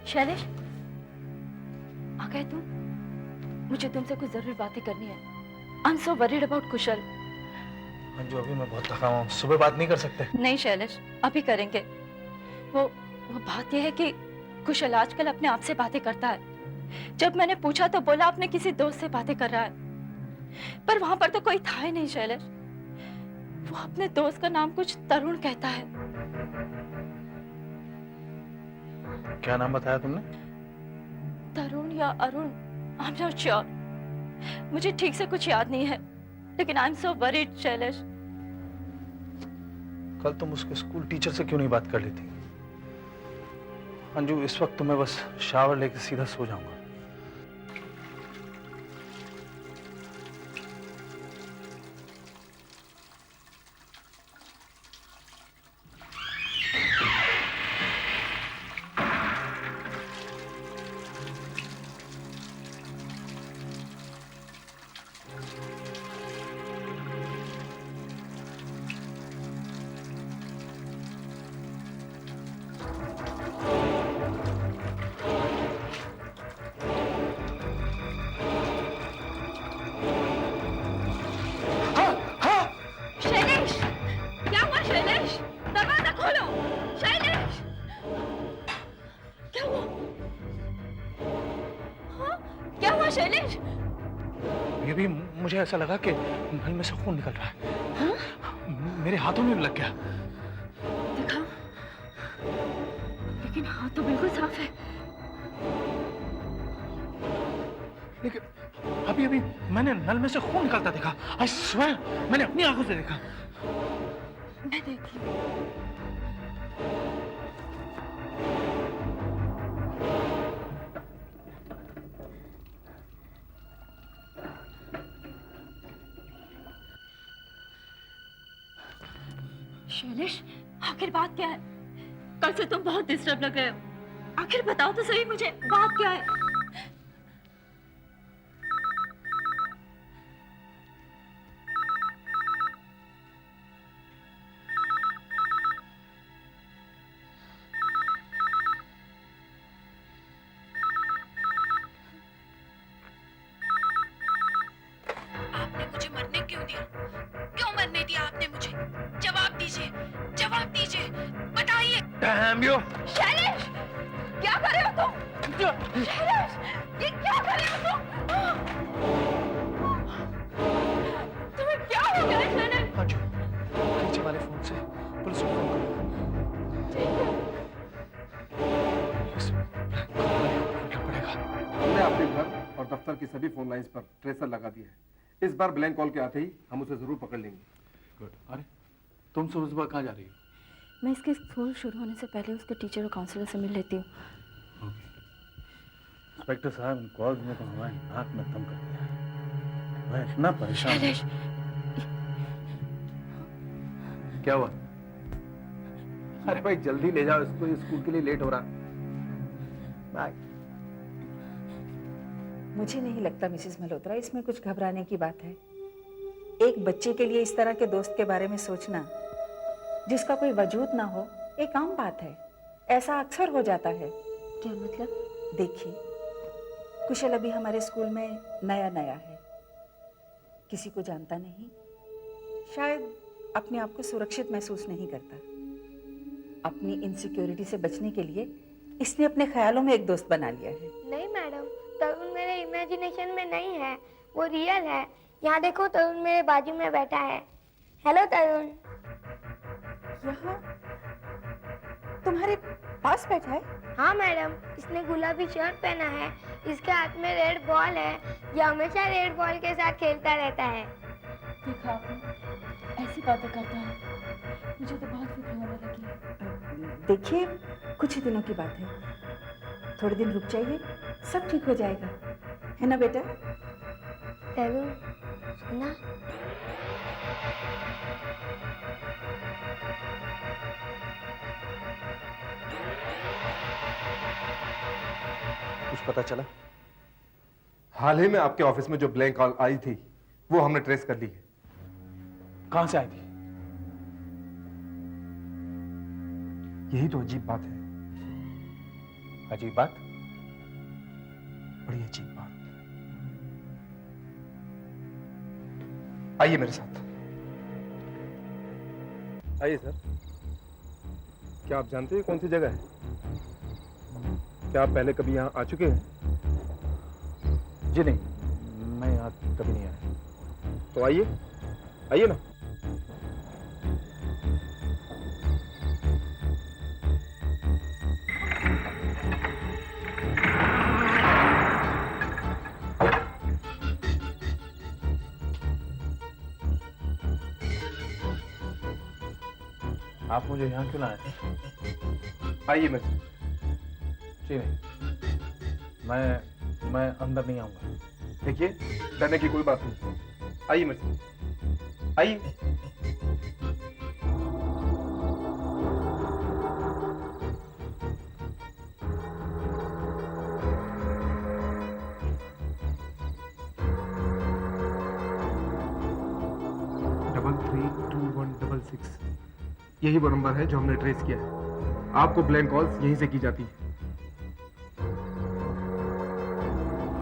शैलेश, आ गए तुम? मुझे तुमसे कुछ जरूरी बातें करनी है। I am so worried about Kushal. Anju अभी मैं बहुत थका हुआ हूँ, सुबह बात नहीं कर सकते? नहीं शैलेश, अभी करेंगे। वो बात यह है कि कुशल आजकल अपने आप से बातें करता है। जब मैंने पूछा तो बोला अपने किसी दोस्त से बातें कर रहा है, पर वहां पर तो कोई था ही नहीं शैलेश। वो अपने दोस्त का नाम कुछ तरुण कहता है। क्या नाम बताया तुमने? तरुण या Arun, I am not sure. मुझे ठीक से कुछ याद नहीं है, लेकिन आई एम सो वरीड शैलेश। कल तुम उसके स्कूल टीचर से क्यों नहीं बात कर लेती? अंजू इस वक्त तो मैं बस शावर लेके सीधा सो जाऊंगा। ये भी मुझे ऐसा लगा कि नल में से खून निकल रहा है। मेरे हाथों में भी लग गया। देखा, लेकिन हाथ तो बिल्कुल साफ है। लेकिन अभी अभी मैंने नल में से खून निकलता देखा। आई स्वेयर, मैंने अपनी आंखों से देखा। मैं देखती हूँ। शैलेश, आखिर बात क्या है? कल से तुम बहुत डिस्टर्ब लग रहे हो। आखिर बताओ तो सही मुझे, बात क्या है? आपने मुझे मरने क्यों दिया? क्यों मरने दिया आपने मुझे? जवाब दीजिए, जवाब दीजिए, बताइए। Damn you! शैलेश, क्या कर रहे हो तुम? शैलेश, ये क्या कर रहे हो तुम? तुम्हें क्या हो गया शैलेश? अंजू, नीचे वाले फोन से पुलिस को फोन करो। पड़ेगा। हमने आपके घर और दफ्तर की सभी फोन लाइंस पर ट्रेसर लगा दिया है। इस बार ब्लैंक कॉल के आते ही हम उसे जरूर पकड़ लेंगे। गुड। अरे तुम सुबह सुबह कहाँ जा रही हो? मैं इसके स्कूल शुरू होने से पहले उसके टीचर और काउंसलर से मिल लेती हूँ। इंस्पेक्टर साहब, इन कॉल्स में तो हमारे नाक में दम कर दिया। मैं इतना परेशान हूँ। क्या हुआ? अरे भाई जल्दी ले जाओ इसको, स्कूल के लिए लेट हो रहा। बाय। मुझे नहीं लगता मिसेस मल्होत्रा इसमें कुछ घबराने की बात है। एक बच्चे के लिए इस तरह के दोस्त के बारे में सोचना जिसका कोई वजूद ना हो, एक आम बात है। ऐसा अक्सर हो जाता है। क्या मतलब? देखिए, कुशल अभी हमारे स्कूल में नया नया है, किसी को जानता नहीं, शायद अपने आप को सुरक्षित महसूस नहीं करता। अपनी इनसिक्योरिटी से बचने के लिए इसने अपने ख्यालों में एक दोस्त बना लिया है। नहीं मैडम, तरुण मेरे इमेजिनेशन में नहीं है, वो रियल है। यहाँ देखो, तरुण मेरे बाजू में बैठा है। हेलो तरुण। यहाँ तुम्हारे पास बैठा है? हाँ मैडम, इसने गुलाबी शर्ट पहना है, इसके हाथ में रेड बॉल है, ये हमेशा रेड बॉल के साथ खेलता रहता है। देखा आपने, ऐसी बातें करता है, मुझे तो बहुत फिक्र होने लगी है। देखिए, कुछ ही दिनों की बात है, थोड़े दिन रुक जाइए, सब ठीक हो जाएगा, है ना बेटा? तरुण, सुना? कुछ पता चला? हाल ही में आपके ऑफिस में जो ब्लैंक कॉल आई थी वो हमने ट्रेस कर ली है। कहां से आई थी? यही तो अजीब बात है। अजीब बात? बड़ी अजीब बात। आइए मेरे साथ। आइए सर। क्या आप जानते हैं कौन सी जगह है? क्या आप पहले कभी यहाँ आ चुके हैं? जी नहीं, मैं यहाँ कभी नहीं आया। तो आइए, आइए ना। आप मुझे यहाँ क्यों लाए? आइए मेरे साथ। जी नहीं, मैं अंदर नहीं आऊंगा। देखिए, डरने की कोई बात नहीं। आइए मेरे साथ, आइए। डबल 32166 यही वो नंबर है जो हमने ट्रेस किया है। आपको ब्लैंक कॉल्स यहीं से की जाती है।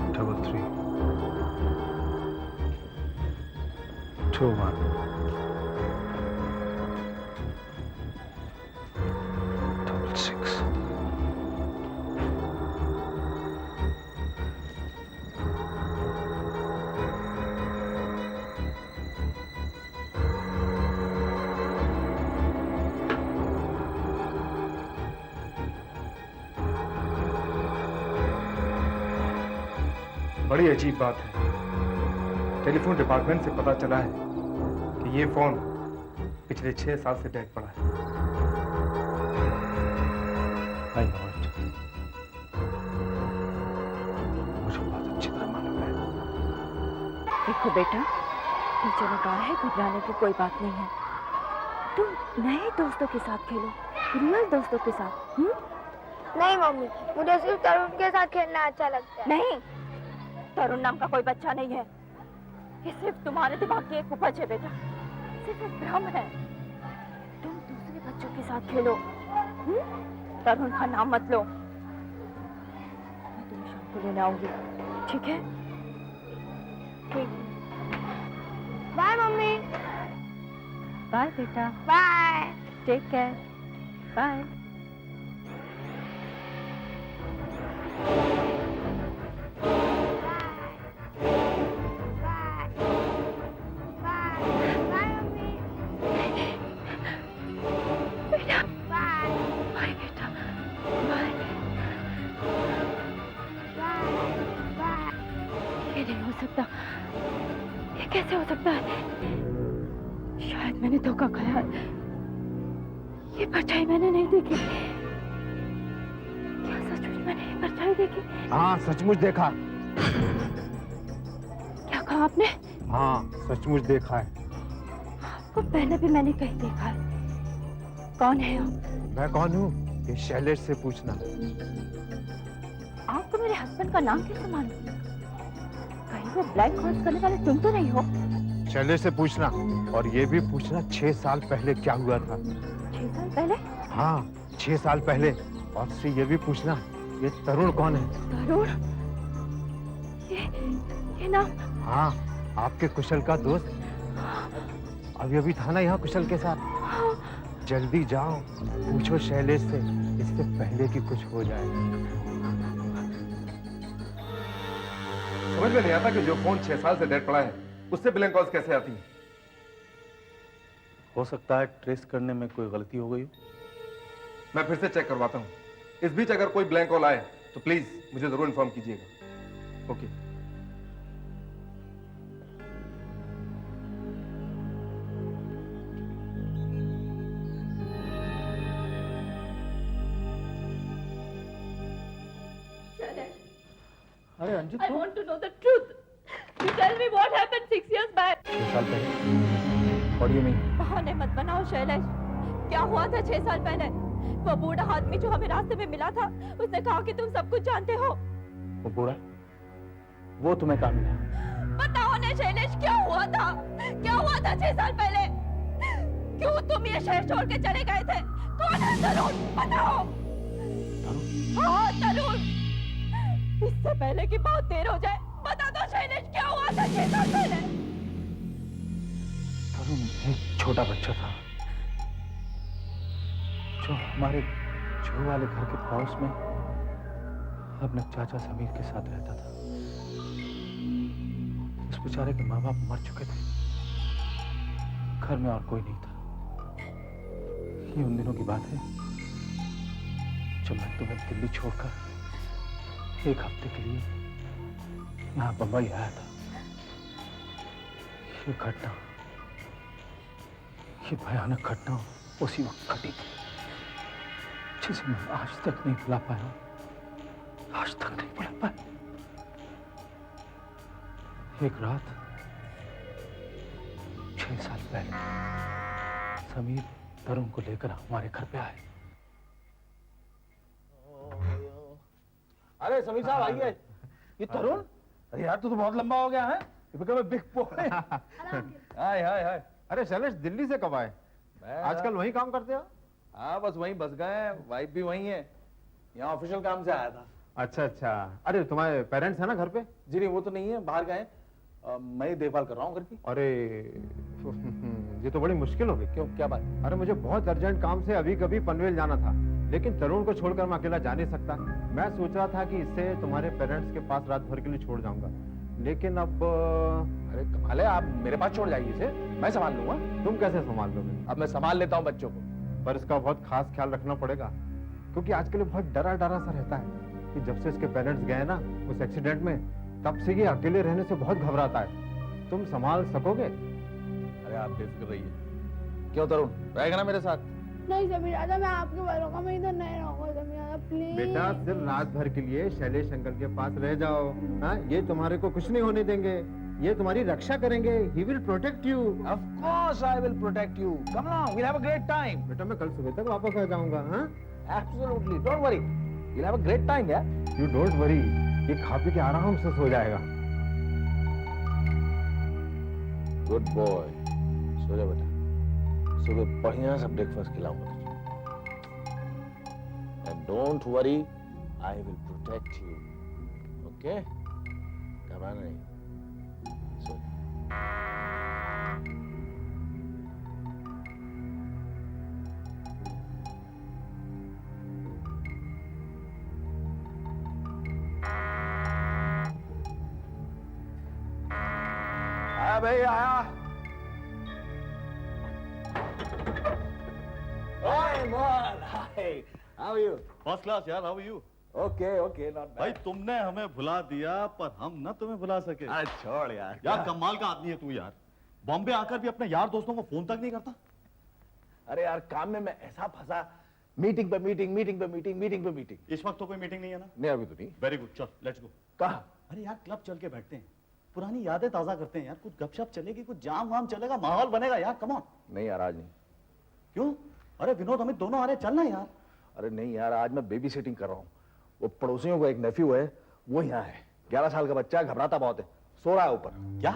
3 2 1 6 बड़ी अजीब बात है। टेलीफोन डिपार्टमेंट से पता चला है कि ये फोन पिछले 6 साल से डेड पड़ा है। I know it. मुझे बहुत अच्छी तरह मालूम है। देखो बेटा, टीचर ने कहा है घबराने की कोई बात नहीं है। तुम नए दोस्तों के साथ खेलो, रियल दोस्तों के साथ। नहीं मम्मी, मुझे सिर्फ तरुण के साथ खेलना अच्छा लगता है। नहीं, तरुण नाम का कोई बच्चा नहीं है। ये सिर्फ तुम्हारे दिमाग की एक उपज है बेटा, सिर्फ एक भ्रम है। तुम दूसरे बच्चों के साथ खेलो, तरुण का नाम मत लो। मैं तुम्हें शाम को लेने आऊंगी, ठीक है? ठीक। Bye mummy. बाय बेटा, बाय। Take care, bye. ये कैसे हो सकता है? शायद मैंने धोखा खाया। ये परछाई मैंने नहीं देखी। क्या सचमुच मैंने ये परछाई देखी? हाँ, सचमुच देखा। क्या कहा आपने? हाँ, सचमुच देखा है। आपको पहले भी मैंने कहीं देखा है। कौन है आप? मैं कौन हूँ ये शैलेश से पूछना। आपको मेरे हस्बैंड का नाम कैसे मालूम? कहीं वो ब्लैक कॉल्स करने वाले तुम तो नहीं हो? शैलेश से पूछना, और ये भी पूछना 6 साल पहले क्या हुआ था। 6 साल पहले? हाँ, 6 साल पहले। और से ये भी पूछना, ये तरुण कौन है? तरुण? ये नाम? हाँ, आपके कुशल का दोस्त। अभी अभी था ना यहाँ कुशल के साथ। जल्दी जाओ, पूछो शैलेश से, इससे पहले कि कुछ हो जाए। समझ में नहीं आता कि जो फोन 6 साल से डेड पड़ा है, उससे ब्लैंक कॉल्स कैसे आती हैं? हो सकता है ट्रेस करने में कोई गलती हो गई हो। मैं फिर से चेक करवाता हूँ। इस बीच अगर कोई ब्लैंक कॉल आए तो प्लीज मुझे जरूर इन्फॉर्म कीजिएगा। ओके। अरे Anju I want to know the truth. You tell me what happened 6 years back. 6 साल पहले। What do you mean? बहाने मत बनाओ शैलेश। क्या हुआ था 6 साल पहले? वो बूढ़ा आदमी जो हमें रास्ते में मिला था, उसने कहा कि तुम सब कुछ जानते हो। वो बूढ़ा? वो तुम्हें कहाँ मिला? बताओ ने शैलेश, क्या हुआ था? क्या हुआ था 6 साल पहले? क्यों तुम ये शहर छोड़ के चले गए थे? कौन है तरुण? बताओ। हाँ तरुण। इससे पहले कि बहुत देर हो जाए, बता दो शैलेश, क्या हुआ था 6 साल पहले? तरुण एक छोटा बच्चा था जो हमारे जो वाले घर के पड़ोस में अपने चाचा समीर के साथ रहता था। उस बेचारे के माँ बाप मर चुके थे, घर में और कोई नहीं था। ये उन दिनों की बात है जब मैं तुम्हें दिल्ली छोड़कर 1 हफ्ते के लिए यहाँ बंबई आया था। ये घटना, ये भयानक घटना उसी वक्त घटी जिसे मैं आज तक नहीं भुला पाया। आज तक नहीं भुला पाया। एक रात 6 साल पहले समीर तरुण को लेकर हमारे घर पे आए। अरे समीर साहब आइए। ये तरुण? अरे यार तू तो बहुत लंबा हो गया है। Big boy. Hi hi hi. अरे शैलेश, दिल्ली से कब आए? आजकल वहीं काम करते हो? हाँ बस वहीं बस गए हैं, वाइफ भी वहीं है। यहाँ ऑफिशियल काम से आया था। अच्छा अच्छा। अरे तुम्हारे पेरेंट्स हैं ना घर पे? जी नहीं, वो तो नहीं है, बाहर गए। मैं ही देखभाल कर रहा हूँ घर की। अरे ये तो बड़ी मुश्किल हो गई। क्यों, क्या बात? अरे मुझे बहुत अर्जेंट काम से अभी कभी पनवेल जाना था, लेकिन तरुण को छोड़कर मैं अकेला जा नहीं सकता। मैं सोच रहा था कि इसे तुम्हारे पेरेंट्स के पास रात भर के लिए छोड़ जाऊंगा, लेकिन अब अरे कमाल है, आप मेरे पास छोड़ जाइए इसे, मैं संभाल लूंगा। तुम कैसे संभाल लोगे? अब मैं संभाल लेता हूँ बच्चों को। पर इसका बहुत खास ख्याल रखना पड़ेगा, क्योंकि आजकल ये बहुत डरा डरा सा रहता है कि जब से इसके पेरेंट्स गए ना उस एक्सीडेंट में, तब से ये अकेले रहने से बहुत घबराता है। तुम संभाल सकोगे? अरे आप बेफिक्र रहिए। क्यों तरुण, रहेगा ना मेरे साथ? नहीं समीर दादा, मैं आपके भरोसा में इधर नहीं रहूंगा समीर दादा, प्लीज। बेटा सिर्फ रात भर के लिए शैलेश अंकल के पास रह जाओ। हाँ, ये तुम्हारे को कुछ नहीं होने देंगे, ये तुम्हारी रक्षा करेंगे। He will protect you. Of course I will protect you. Come along, we'll have a great time. बेटा मैं कल सुबह तक वापस आ जाऊंगा। हाँ? Absolutely, don't worry. We'll have a great time, yeah. You don't worry. ये खा पी के आराम से सो जाएगा। Good boy. सो जा बेटा। सुबह बढ़िया सा ब्रेकफास्ट खिलाऊंगा तुझे। And don't worry, I will protect you. Okay? घबराना नहीं। सो आया भाई आया। Hi, man. Hi. How are you? First class यार, how are you? Okay, okay, not bad. भाई तुमने हमें भुला दिया पर हम ना तुम्हें भुला सके। अरे छोड़ यार। यार कमाल का आदमी है तू यार। बॉम्बे आकर भी अपने यार दोस्तों को फोन तक नहीं करता। अरे यार काम में मैं ऐसा फंसा, मीटिंग पे मीटिंग, मीटिंग पे मीटिंग, मीटिंग पे मीटिंग। इस वक्त तो कोई मीटिंग नहीं है ना? नहीं अभी तो नहीं। वेरी गुड, चल लेट्स गो। कहाँ? अरे यार क्लब चल के बैठते हैं, पुरानी यादें ताजा करते हैं यार। कुछ गपशप चलेगी, कुछ जाम वाम चलेगा, माहौल बनेगा यार। Come on. नहीं यार आज नहीं। क्यों? अरे विनोद अमित दोनों आ रहे, चलना यार। अरे नहीं यार, आज मैं बेबी सिटिंग कर रहा हूँ। वो पड़ोसियों का एक नेफ्यू है, वो यहाँ है। 11 साल का बच्चा, घबराता बहुत है, सो रहा है ऊपर। क्या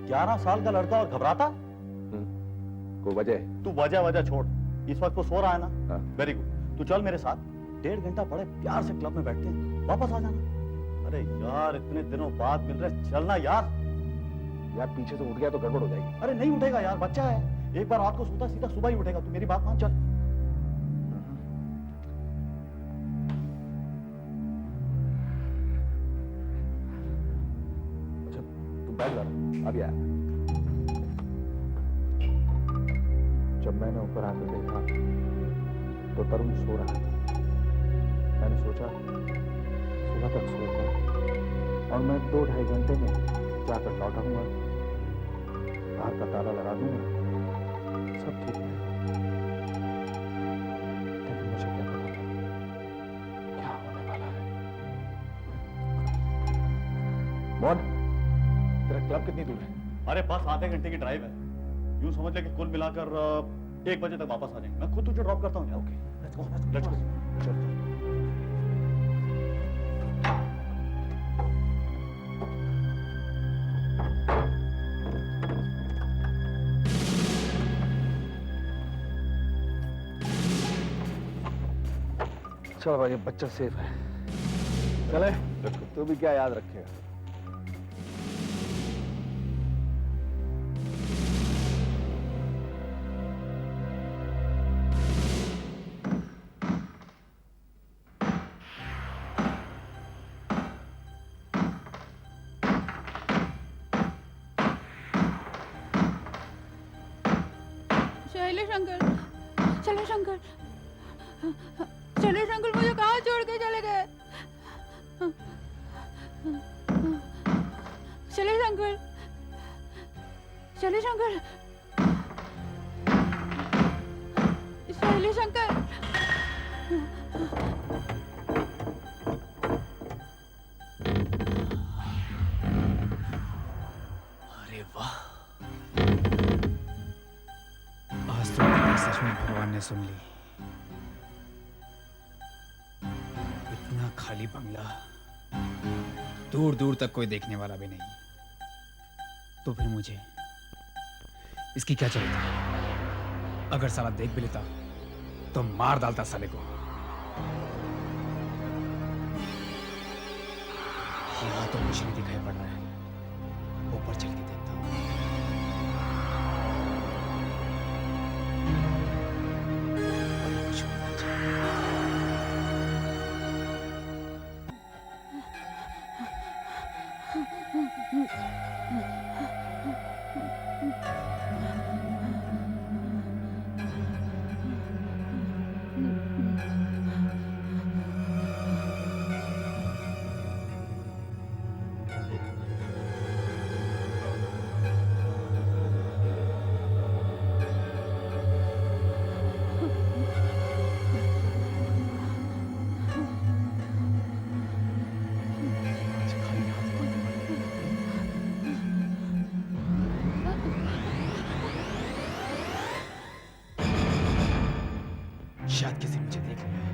11 साल का लड़का और घबराता? कोई वजह? तू वजह छोड़, इस वक्त वो सो रहा है ना? हाँ। वेरी गुड, तू चल मेरे साथ। 1.5 घंटा बड़े प्यार से क्लब में बैठते हैं, वापस आ जाना। अरे यार इतने दिनों बाद मिल रहे, चलना यार। यार पीछे से उठ गया तो गड़बड़ हो जाएगी। अरे नहीं उठेगा यार, बच्चा है। एक बार रात को सोता सीधा सुबह ही उठेगा। तू मेरी बात मान, चल। अच्छा तू बैठ जा, अभी आया। जब मैंने ऊपर आकर देखा तो तरुण सो रहा था। मैंने सोचा सुबह तक सोकर और मैं 2-2.5 घंटे में जाकर लौट आऊंगा, बाहर का ताला लगा दूंगा, सब ठीक है। लेकिन मुझे क्या पता था क्या होने वाला है। मोहन, तेरा क्लब कितनी दूर है? हमारे पास आधे घंटे की ड्राइव है। यूं समझ ले कि कुल मिलाकर 1 बजे तक वापस आ जाएंगे। मैं खुद तुझे ड्रॉप करता हूँ। Okay, let's go. चलो भाई, बच्चा सेफ है। चले, तू भी क्या याद रखेगा। Shailesh uncle, Shailesh uncle, Shailesh uncle मुझे कहाँ छोड़ के चले गए? Shailesh uncle, Shailesh uncle, Shailesh uncle. अरे वाह, आज तो मेरी सच में भगवान ने सुन ली। इतना खाली बंगला, दूर दूर तक कोई देखने वाला भी नहीं, तो फिर मुझे इसकी क्या जरूरत? अगर साला देख भी लेता तो मार डालता साले को। यहाँ तो कुछ नहीं दिखाई पड़ रहा है, ऊपर चल के देखता हूँ। कुछ होना चाहिए। शायद किसी मुझे देख लिया है।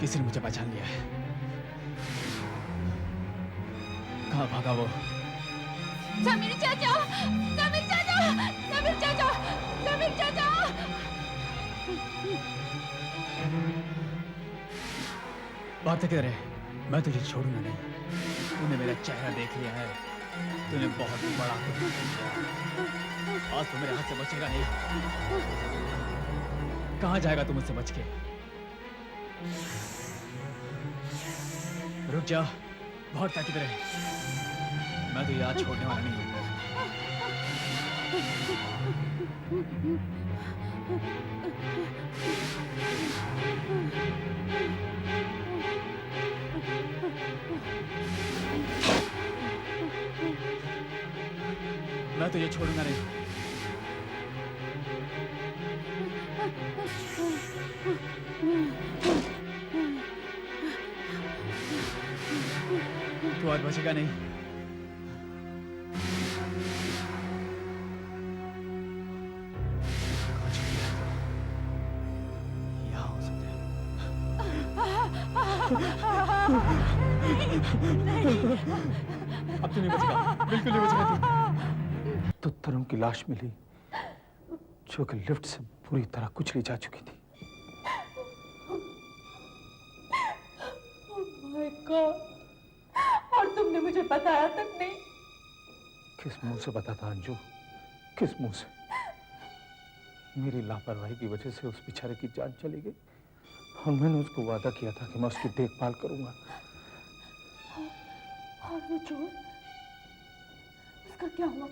किसी ने मुझे पहचान लिया है। कहाँ भागा वो? समीर चाचा, समीर चाचा, समीर चाचा, समीर चाचा। बात किधर है? मैं तुझे छोड़ूंगा नहीं। तूने मेरा चेहरा देख लिया है, तूने बहुत बड़ा गुनाह किया। आज तो मेरे हाथ से बचेगा नहीं। कहाँ जाएगा तू मुझसे बच के? रुक जा, भागता किधर है? मैं तो याद छोड़ने वाला नहीं हूँ। मैं तुझे छोड़ूंगा नहीं। तू आज बचेगा नहीं। यहाँ हो सकते हैं। अब तू नहीं बचेगा, बिल्कुल नहीं बचेगा तू। तो तरुण की लाश मिली, जो कि लिफ्ट से पूरी तरह कुचली जा चुकी थी। माय गॉड, और तुमने मुझे बताया तक नहीं। किस मुंह से बताता अंजू, किस मुंह से? मेरी लापरवाही की वजह से उस बेचारे की जान चली गई और मैंने उसको वादा किया था कि मैं उसकी देखभाल करूंगा। और वो चोर, उसका क्या हुआ?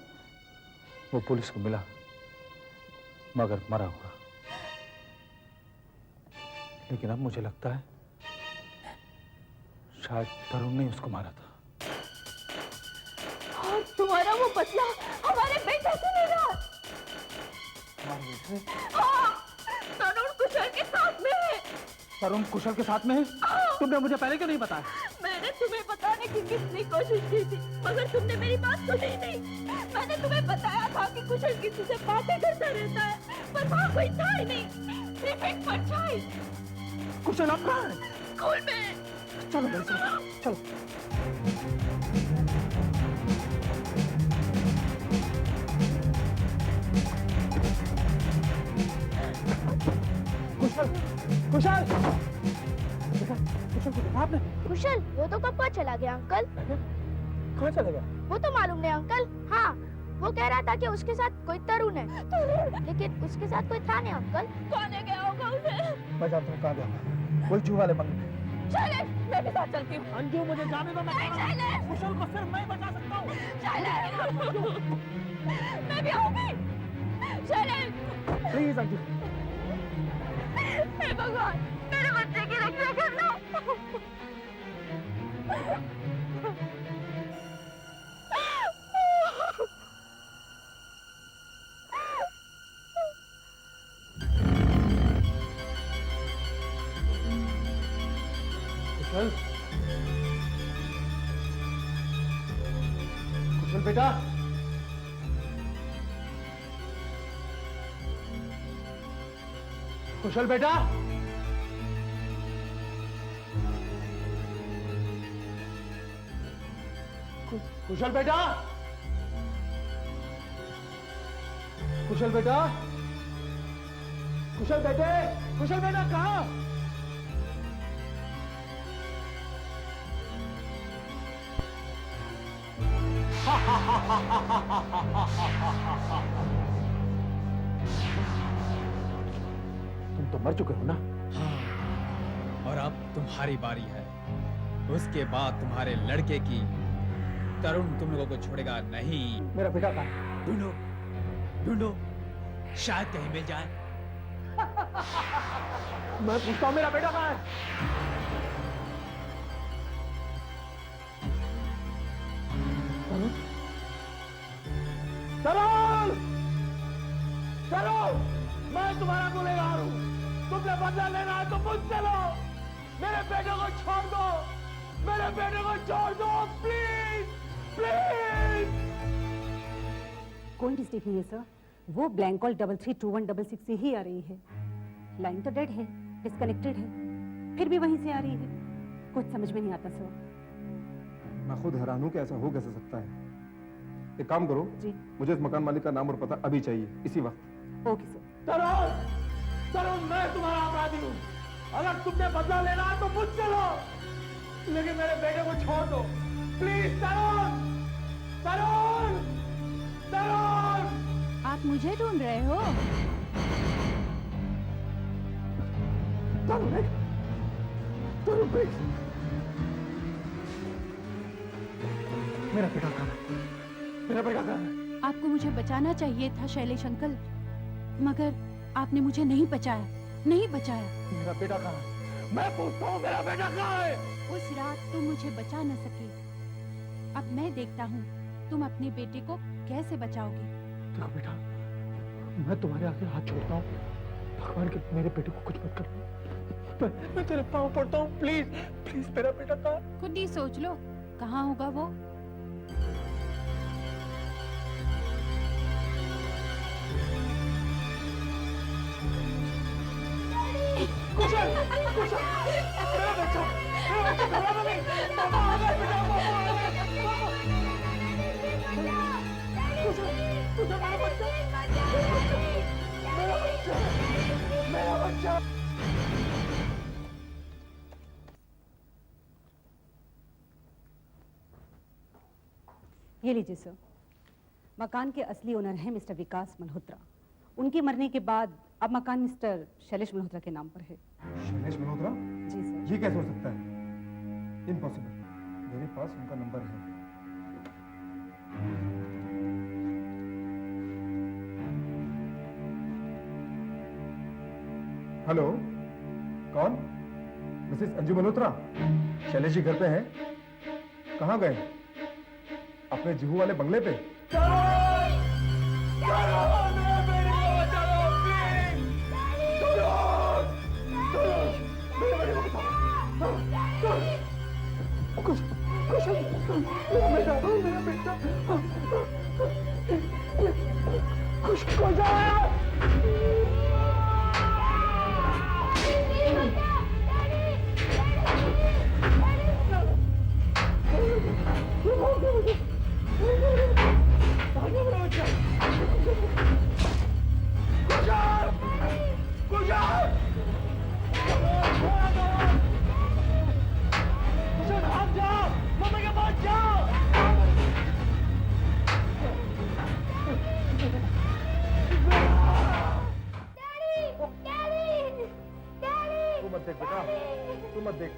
वो पुलिस को मिला मगर मरा हुआ। लेकिन अब मुझे लगता है शायद तरुण ने उसको मारा था। और तुम्हारा वो बदला हमारे बेटे से ले रहा। हाँ, तरुण कुशल के साथ में है। तरुण कुशल के साथ में है? तुमने मुझे पहले क्यों नहीं बताया? मैंने तुम्हें बताने की कितनी कोशिश की थी मगर तुमने मेरी बात सुनी नहीं। मैंने तुम्हें बताया था कि कुशल किसी से बातें करता रहता है पर वहाँ कोई था ही नहीं, सिर्फ एक परछाई। कुशल अब कहाँ है? स्कूल में। चलो मेरे साथ, चलो। कुशल, कुशल, कुशल को देखा आपने? कुशल वो तो कब चला गया अंकल? कहाँ चले गया? वो तो मालूम नहीं अंकल। हाँ, वो कह रहा था कि उसके साथ कोई तरुण है, लेकिन उसके साथ कोई था नहीं अंकल। कौन ले गया होगा उसे? मैं जानता हूँ कहाँ गया। वही जू वाले बंगले। शैलेश, मैं भी साथ चलती हूँ। अंजू मुझे जाने दो। मैं शैलेश, कुशल को सिर्फ मैं बचा सकता हूँ। शैलेश, मैं भी आऊंगी। शैलेश, प्लीज अंजू। हे भगवान, मेरे बच्चे की रक्षा करना। कुशल, कुशल बेटा, कुशल बेटा, कुशल बेटा, कुशल बेटा, कुशल बेटे, कुशल बेटा कहाँ? तुम तो मर चुके हो ना? हाँ, और अब तुम्हारी बारी है। उसके बाद तुम्हारे लड़के की। तरुण तुम लोगों को छोड़ेगा नहीं। मेरा बेटा कहाँ है? ढूंढो, ढूंढो, शायद कहीं मिल जाए। मैं पूछता हूँ मेरा बेटा कहाँ है? तरुण! तरुण! मैं तुम्हारा गुनहगार हूँ। तुमने बदला लेना है तो मुझसे लो। मेरे बेटे को छोड़ दो। मेरे बेटे को छोड़ दो, प्लीज, प्लीज। कोई मिस्टेक नहीं है सर, वो ब्लैंक कॉल 332166 से ही आ रही है। लाइन तो डेड है, डिस्कनेक्टेड है, फिर भी वहीं से आ रही है। कुछ समझ में नहीं आता सर। मैं खुद हैरान हूँ कि ऐसा हो कैसे सकता है। एक काम करो जी। मुझे इस मकान मालिक का नाम और पता अभी चाहिए, इसी वक्त। Okay sir. तरुण! तरुण, मैं तुम्हारा अपराधी हूँ। अगर तुमने बदला लेना है तो मुझसे लो, लेकिन मेरे बेटे को छोड़ दो, प्लीज। तरुण! तरुण! तरुण! आप मुझे ढूंढ रहे हो? तरुण, तरुण प्लीज। मेरा बेटा कहाँ है? मेरा बेटा कहाँ है? आपको मुझे बचाना चाहिए था शैलेश अंकल, मगर आपने मुझे नहीं बचाया, नहीं बचाया। मेरा बेटा कहाँ है? मैं पूछता हूँ, मेरा बेटा कहाँ है? उस रात तुम मुझे बचा न सके। अब मैं देखता हूँ तुम अपने बेटे को कैसे बचाओगे। देखो बेटा, मैं तुम्हारे आगे हाथ छोड़ता हूँ। भगवान के मेरे बेटे को कुछ मत कर। मैं तेरे पाँव पड़ता हूँ, प्लीज, प्लीज। मेरा बेटा कहाँ? खुद ही सोच लो, कहाँ होगा वो। कुशल! कुशल! मेरा बच्चा! मेरा बच्चा घबराना नहीं! पापा आ गए बेटा, पापा आ गए! कुशल! कुशल, मेरा बच्चा! मेरा बच्चा! मेरा बच्चा! ये लीजिए सर, मकान के असली ओनर हैं मिस्टर विकास मल्होत्रा, उनके मरने के बाद अब मकान मिस्टर शैलेश मल्होत्रा के नाम पर है। शैलेश मल्होत्रा? जी सर। ये कैसे हो सकता है? इम्पॉसिबल। मेरे पास उनका नंबर है। हेलो, कौन? मिसेस अंजू मल्होत्रा? शैलेश जी घर पे हैं? कहाँ गए? अपने जुहू वाले बंगले पे? तू मत देख बेटा, तू मत देख।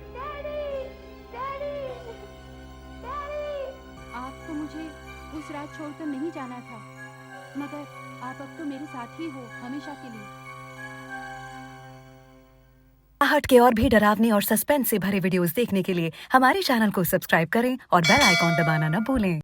आपको मुझे उस रात छोड़कर नहीं जाना था, मगर आप अब तो मेरे साथ ही हो हमेशा के लिए। आहट के और भी डरावनी और सस्पेंस से भरे वीडियोस देखने के लिए हमारे चैनल को सब्सक्राइब करें और बेल आइकॉन दबाना न भूलें।